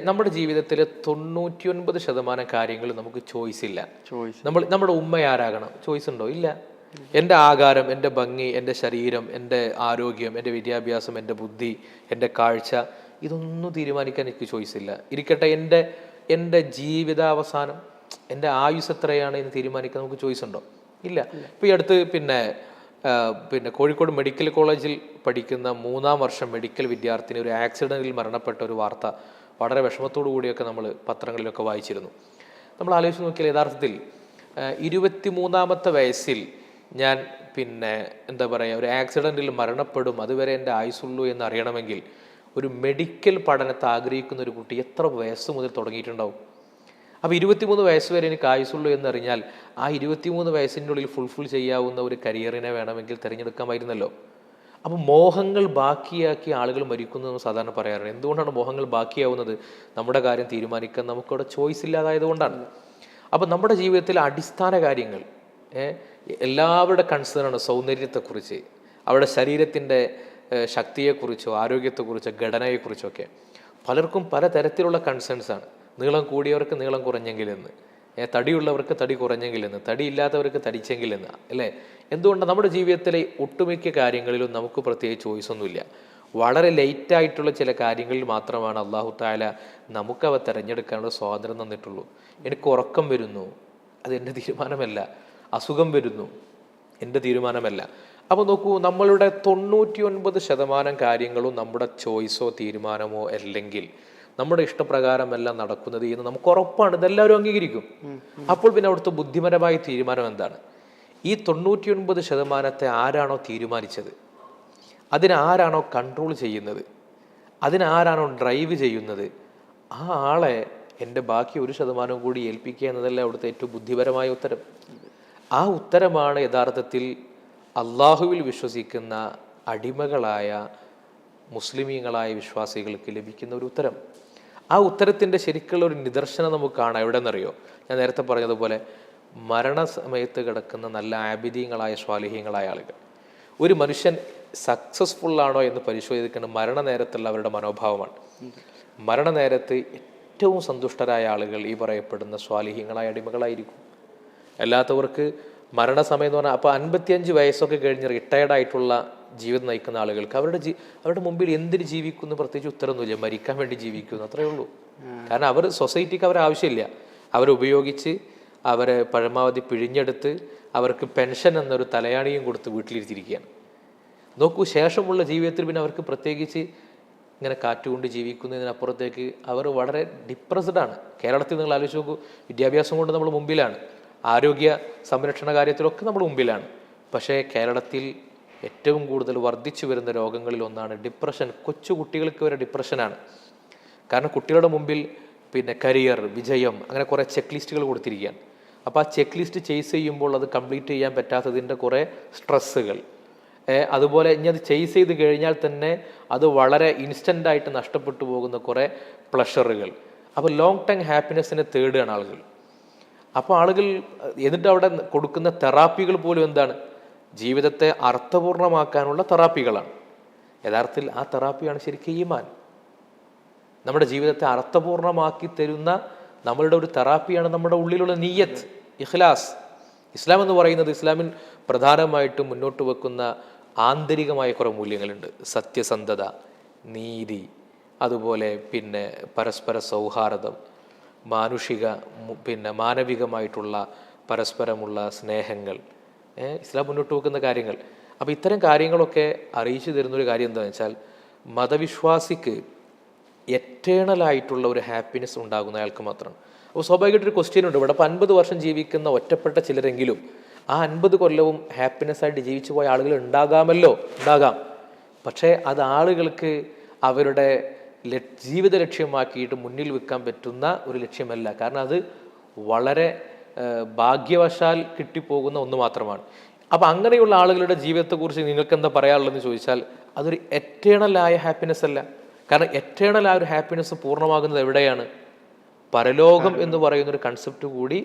നമ്മുടെ ജീവിതത്തിലെ 99% കാര്യങ്ങൾ നമുക്ക് ചോയ്സ് ഇല്ല. നമ്മുടെ ഉമ്മ ആരാകണം ചോയ്സ് ഉണ്ടോ? ഇല്ല. എൻ്റെ ആകാരം, എൻ്റെ ഭംഗി, എൻ്റെ ശരീരം, എൻ്റെ ആരോഗ്യം, എൻ്റെ വിദ്യാഭ്യാസം, എൻ്റെ ബുദ്ധി, എൻ്റെ കാഴ്ച, ഇതൊന്നും തീരുമാനിക്കാൻ എനിക്ക് ചോയ്സ് ഇല്ല. ഇരിക്കട്ടെ, എൻ്റെ ജീവിതാവസാനം, എൻ്റെ ആയുസ് എത്രയാണ് എന്ന് തീരുമാനിക്കാൻ നമുക്ക് ചോയ്സ് ഉണ്ടോ? ഇല്ല. ഇപ്പോൾ ഈ അടുത്ത് പിന്നെ കോഴിക്കോട് മെഡിക്കൽ കോളേജിൽ പഠിക്കുന്ന 3-ാം വർഷം മെഡിക്കൽ വിദ്യാർത്ഥിനി ഒരു ആക്സിഡൻറ്റിൽ മരണപ്പെട്ട ഒരു വാർത്ത വളരെ വിഷമത്തോടു കൂടിയൊക്കെ നമ്മൾ പത്രങ്ങളിലൊക്കെ വായിച്ചിരുന്നു. നമ്മൾ ആലോചിച്ച് നോക്കിയാൽ യഥാർത്ഥത്തിൽ 23-ാമത്തെ വയസ്സിൽ ഞാൻ എന്താ പറയുക, ഒരു ആക്സിഡൻറ്റിൽ മരണപ്പെടും, അതുവരെ എൻ്റെ ആയുസുള്ളൂ എന്ന് അറിയണമെങ്കിൽ ഒരു മെഡിക്കൽ പഠനത്തെ ആഗ്രഹിക്കുന്ന ഒരു കുട്ടി എത്ര വയസ്സ് മുതൽ തുടങ്ങിയിട്ടുണ്ടാവും? അപ്പോൾ 23 വയസ്സ് വരെ എനിക്ക് ആയുസുള്ളൂ എന്നറിഞ്ഞാൽ ആ 23 വയസ്സിൻ്റെ ഉള്ളിൽ ഫുൾഫിൽ ചെയ്യാവുന്ന ഒരു കരിയറിനെ വേണമെങ്കിൽ തിരഞ്ഞെടുക്കാമായിരുന്നല്ലോ. അപ്പോൾ മോഹങ്ങൾ ബാക്കിയാക്കി ആളുകൾ മരിക്കുന്നതെന്ന് സാധാരണ പറയാറുണ്ട്. എന്തുകൊണ്ടാണ് മോഹങ്ങൾ ബാക്കിയാവുന്നത്? നമ്മുടെ കാര്യം തീരുമാനിക്കാൻ നമുക്കവിടെ ചോയ്സ് ഇല്ലാതായതുകൊണ്ടാണ്. അപ്പോൾ നമ്മുടെ ജീവിതത്തിലെ അടിസ്ഥാന കാര്യങ്ങൾ, എല്ലാവരുടെ കൺസേണാണ് സൗന്ദര്യത്തെക്കുറിച്ച്, അവരുടെ ശരീരത്തിൻ്റെ ശക്തിയെക്കുറിച്ചോ ആരോഗ്യത്തെക്കുറിച്ചോ ഘടനയെക്കുറിച്ചൊക്കെ. പലർക്കും പല തരത്തിലുള്ള കൺസേൺസാണ്. നീളം കൂടിയവർക്ക് നീളം കുറഞ്ഞെങ്കിലെന്ന്, തടിയുള്ളവർക്ക് തടി കുറഞ്ഞെങ്കിലെന്ന്, തടിയില്ലാത്തവർക്ക് തടിച്ചെങ്കിലെന്ന്, അല്ലേ? എന്തുകൊണ്ടാണ് നമ്മുടെ ജീവിതത്തിലെ ഒട്ടുമിക്ക കാര്യങ്ങളിലും നമുക്ക് പ്രത്യേകിച്ച് ചോയ്സ് ഒന്നുമില്ല. വളരെ ലേറ്റായിട്ടുള്ള ചില കാര്യങ്ങളിൽ മാത്രമാണ് അള്ളാഹു താല നമുക്കവ തിരഞ്ഞെടുക്കാനുള്ള സ്വാതന്ത്ര്യം തന്നിട്ടുള്ളൂ. എനിക്ക് ഉറക്കം വരുന്നു, അത് എൻ്റെ തീരുമാനമല്ല. അസുഖം വരുന്നു, എൻ്റെ തീരുമാനമല്ല. അപ്പോൾ നോക്കൂ, നമ്മളുടെ 99% കാര്യങ്ങളും നമ്മുടെ ചോയ്സോ തീരുമാനമോ അല്ലെങ്കിൽ നമ്മുടെ ഇഷ്ടപ്രകാരമല്ല നടക്കുന്നത് എന്ന് നമുക്ക് ഉറപ്പാണ്. ഇതെല്ലാവരും അംഗീകരിക്കും. അപ്പോൾ പിന്നെ അവിടുത്തെ ബുദ്ധിപരമായ തീരുമാനം എന്താണ്? ഈ 99% ആരാണോ തീരുമാനിച്ചത്, അതിനാരാണോ കൺട്രോൾ ചെയ്യുന്നത്, അതിനാരാണോ ഡ്രൈവ് ചെയ്യുന്നത്, ആ ആളെ എൻ്റെ ബാക്കി 1% കൂടി ഏൽപ്പിക്കുക എന്നതല്ല അവിടുത്തെ ഏറ്റവും ബുദ്ധിപരമായ ഉത്തരം. ആ ഉത്തരമാണ് യഥാർത്ഥത്തിൽ അള്ളാഹുവിൽ വിശ്വസിക്കുന്ന അടിമകളായ മുസ്ലിമീങ്ങളായ വിശ്വാസികൾക്ക് ലഭിക്കുന്ന ഒരു ഉത്തരം. ആ ഉത്തരത്തിൻ്റെ ശരിക്കുള്ള ഒരു നിദർശനം നമുക്ക് കാണാം. എവിടെയെന്നറിയോ? ഞാൻ നേരത്തെ പറഞ്ഞതുപോലെ മരണസമയത്ത് കിടക്കുന്ന നല്ല ആബിദീങ്ങളായ സ്വാലിഹീങ്ങളായ ആളുകൾ. ഒരു മനുഷ്യൻ സക്സസ്ഫുള്ളാണോ എന്ന് പരിശോധിക്കുന്ന മരണനേരത്തുള്ള അവരുടെ മനോഭാവമാണ്. മരണനേരത്ത് ഏറ്റവും സന്തുഷ്ടരായ ആളുകൾ ഈ പറയപ്പെടുന്ന സ്വാലിഹീങ്ങളായ അടിമകളായിരിക്കും. അല്ലാത്തവർക്ക് മരണസമയം എന്ന് പറഞ്ഞാൽ അപ്പോൾ 55 വയസ്സൊക്കെ കഴിഞ്ഞ് റിട്ടയർഡായിട്ടുള്ള ജീവിതം നയിക്കുന്ന ആളുകൾക്ക് അവരുടെ മുമ്പിൽ എന്തിന് ജീവിക്കുന്നു പ്രത്യേകിച്ച് ഉത്തരമൊന്നുമില്ല. മരിക്കാൻ വേണ്ടി ജീവിക്കുന്നു, അത്രയേ ഉള്ളൂ. കാരണം അവർ സൊസൈറ്റിക്ക് അവരെ ആവശ്യമില്ല. അവരെ ഉപയോഗിച്ച് അവരെ പരമാവധി പിഴിഞ്ഞെടുത്ത് അവർക്ക് പെൻഷൻ എന്നൊരു തലയാണിയും കൊടുത്ത് വീട്ടിലിരുത്തിയിരിക്കുകയാണ്. നോക്കൂ, ശേഷമുള്ള ജീവിതത്തിൽ പിന്നെ അവർക്ക് പ്രത്യേകിച്ച് ഇങ്ങനെ കാറ്റുകൊണ്ട് ജീവിക്കുന്നതിനപ്പുറത്തേക്ക് അവർ വളരെ ഡിപ്രസ്ഡാണ്. കേരളത്തിൽ നിങ്ങൾ ആലോചിച്ച് നോക്കൂ, വിദ്യാഭ്യാസം കൊണ്ട് നമ്മൾ മുമ്പിലാണ്, ആരോഗ്യ സംരക്ഷണ കാര്യത്തിലൊക്കെ നമ്മൾ മുമ്പിലാണ്. പക്ഷേ കേരളത്തിൽ ഏറ്റവും കൂടുതൽ വർദ്ധിച്ചു വരുന്ന രോഗങ്ങളിൽ ഒന്നാണ് ഡിപ്രഷൻ. കൊച്ചു കുട്ടികൾക്ക് വരെ ഡിപ്രഷനാണ്. കാരണം കുട്ടികളുടെ മുമ്പിൽ കരിയർ, വിജയം, അങ്ങനെ കുറേ ചെക്ക് ലിസ്റ്റുകൾ കൊടുത്തിരിക്കുകയാണ്. അപ്പോൾ ആ ചെക്ക് ലിസ്റ്റ് ചേസ് ചെയ്യുമ്പോൾ അത് കംപ്ലീറ്റ് ചെയ്യാൻ പറ്റാത്തതിൻ്റെ കുറേ സ്ട്രെസ്സുകൾ, അതുപോലെ ഇനി അത് ചേസ് ചെയ്ത് കഴിഞ്ഞാൽ തന്നെ അത് വളരെ ഇൻസ്റ്റൻ്റായിട്ട് നഷ്ടപ്പെട്ടു പോകുന്ന കുറേ പ്ലഷറുകൾ. അപ്പോൾ ലോങ് ടൈം ഹാപ്പിനെസ്സിനെ തേടുകയാണ് ആളുകൾ. അപ്പോൾ ആളുകൾ എന്നിട്ട് അവിടെ കൊടുക്കുന്ന തെറാപ്പികൾ പോലും എന്താണ്? ജീവിതത്തെ അർത്ഥപൂർണമാക്കാനുള്ള തെറാപ്പികളാണ്. യഥാർത്ഥത്തിൽ ആ തെറാപ്പിയാണ് ശരിക്കും ഈമാൻ. നമ്മുടെ ജീവിതത്തെ അർത്ഥപൂർണമാക്കി തരുന്ന നമ്മളുടെ ഒരു തെറാപ്പിയാണ് നമ്മുടെ ഉള്ളിലുള്ള നിയ്യത്ത്, ഇഖ്ലാസ്. ഇസ്ലാം എന്ന് പറയുന്നത്, ഇസ്ലാമിൽ പ്രധാനമായിട്ടും മുന്നോട്ട് വെക്കുന്ന ആന്തരികമായ കുറേ മൂല്യങ്ങളുണ്ട്. സത്യസന്ധത, നീതി, അതുപോലെ പരസ്പര സൗഹാർദ്ദം, മാനവികമായിട്ടുള്ള പരസ്പരമുള്ള സ്നേഹങ്ങൾ, ഇസ്ലാം മുന്നോട്ട് വെക്കുന്ന കാര്യങ്ങൾ. അപ്പോൾ ഇത്തരം കാര്യങ്ങളൊക്കെ അറിയിച്ചു തരുന്നൊരു കാര്യം എന്താണെന്ന് വെച്ചാൽ, മതവിശ്വാസിക്ക് എറ്റേണലായിട്ടുള്ള ഒരു ഹാപ്പിനെസ് ഉണ്ടാകുന്ന അയാൾക്ക് മാത്രമാണ്. അപ്പോൾ സ്വാഭാവികമായിട്ടൊരു ക്വസ്റ്റ്യൻ ഉണ്ട് ഇവിടെ. അപ്പോൾ 50 വർഷം ജീവിക്കുന്ന ഒറ്റപ്പെട്ട ചിലരെങ്കിലും ആ 50 കൊല്ലവും ഹാപ്പിനെസ് ആയിട്ട് ജീവിച്ചു പോയ ആളുകൾ ഉണ്ടാകാം. പക്ഷേ അത് ആളുകൾക്ക് അവരുടെ ജീവിത ലക്ഷ്യമാക്കിയിട്ട് മുന്നിൽ വെക്കാൻ പറ്റുന്ന ഒരു ലക്ഷ്യമല്ല. കാരണം അത് വളരെ ഭാഗ്യവശാൽ കിട്ടിപ്പോകുന്ന ഒന്ന് മാത്രമാണ്. അപ്പം അങ്ങനെയുള്ള ആളുകളുടെ ജീവിതത്തെക്കുറിച്ച് നിങ്ങൾക്ക് എന്താ പറയാനുള്ളതെന്ന് ചോദിച്ചാൽ, അതൊരു എറ്റേണലായ ഹാപ്പിനെസ് അല്ല. കാരണം എറ്റേണലായ ഒരു ഹാപ്പിനെസ് പൂർണ്ണമാകുന്നത് എവിടെയാണ്? പരലോകം എന്ന് പറയുന്നൊരു കൺസെപ്റ്റ് കൂടി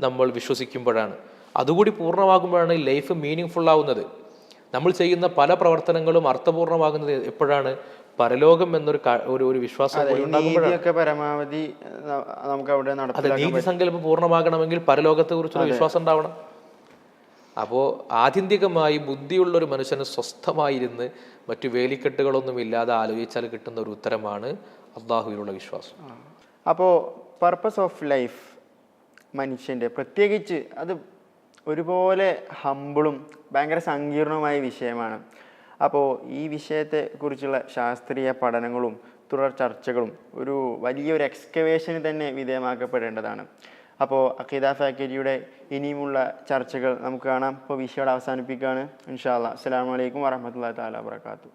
നമ്മൾ വിശ്വസിക്കുമ്പോഴാണ്. അതുകൂടി പൂർണ്ണമാകുമ്പോഴാണ് ഈ ലൈഫ് മീനിങ് ഫുൾ ആവുന്നത്. നമ്മൾ ചെയ്യുന്ന പല പ്രവർത്തനങ്ങളും അർത്ഥപൂർണ്ണമാകുന്നത് എപ്പോഴാണ്? പരലോകം എന്നൊരു ഒരു വിശ്വാസം പരമാവധി നമുക്ക് അവിടെ നീതി സങ്കല്പം പൂർണ്ണമാകണമെങ്കിൽ പരലോകത്തെ കുറിച്ചൊരു വിശ്വാസം ഉണ്ടാവണം. അപ്പോൾ ആത്യന്തികമായി ബുദ്ധിയുള്ളൊരു മനുഷ്യന് സ്വസ്ഥമായിരുന്ന് മറ്റു വേലിക്കെട്ടുകളൊന്നും ഇല്ലാതെ ആലോചിച്ചാൽ കിട്ടുന്ന ഒരു ഉത്തരമാണ് അള്ളാഹുവിലുള്ള വിശ്വാസം. അപ്പോൾ പർപ്പസ് ഓഫ് ലൈഫ് മനുഷ്യൻ്റെ പ്രത്യേകിച്ച് അത് ഒരുപോലെ ഹമ്പിളും ഭയങ്കര സങ്കീർണമായ വിഷയമാണ്. അപ്പോൾ ഈ വിഷയത്തെക്കുറിച്ചുള്ള ശാസ്ത്രീയ പഠനങ്ങളും തുടർ ചർച്ചകളും ഒരു വലിയൊരു എക്സ്കവേഷന് തന്നെ വിധേയമാക്കപ്പെടേണ്ടതാണ്. അപ്പോൾ അഖീദ ഫാക്കൽറ്റിയുടെ ഇനിയുമുള്ള ചർച്ചകൾ നമുക്ക് കാണാം. ഇപ്പോൾ വിഷയം അവസാനിപ്പിക്കുകയാണ്. ഇൻഷാ അല്ലാഹ്. അസ്സലാമു അലൈക്കും വറഹ്മത്തുള്ളാഹി തആല വബറകാതുഹു.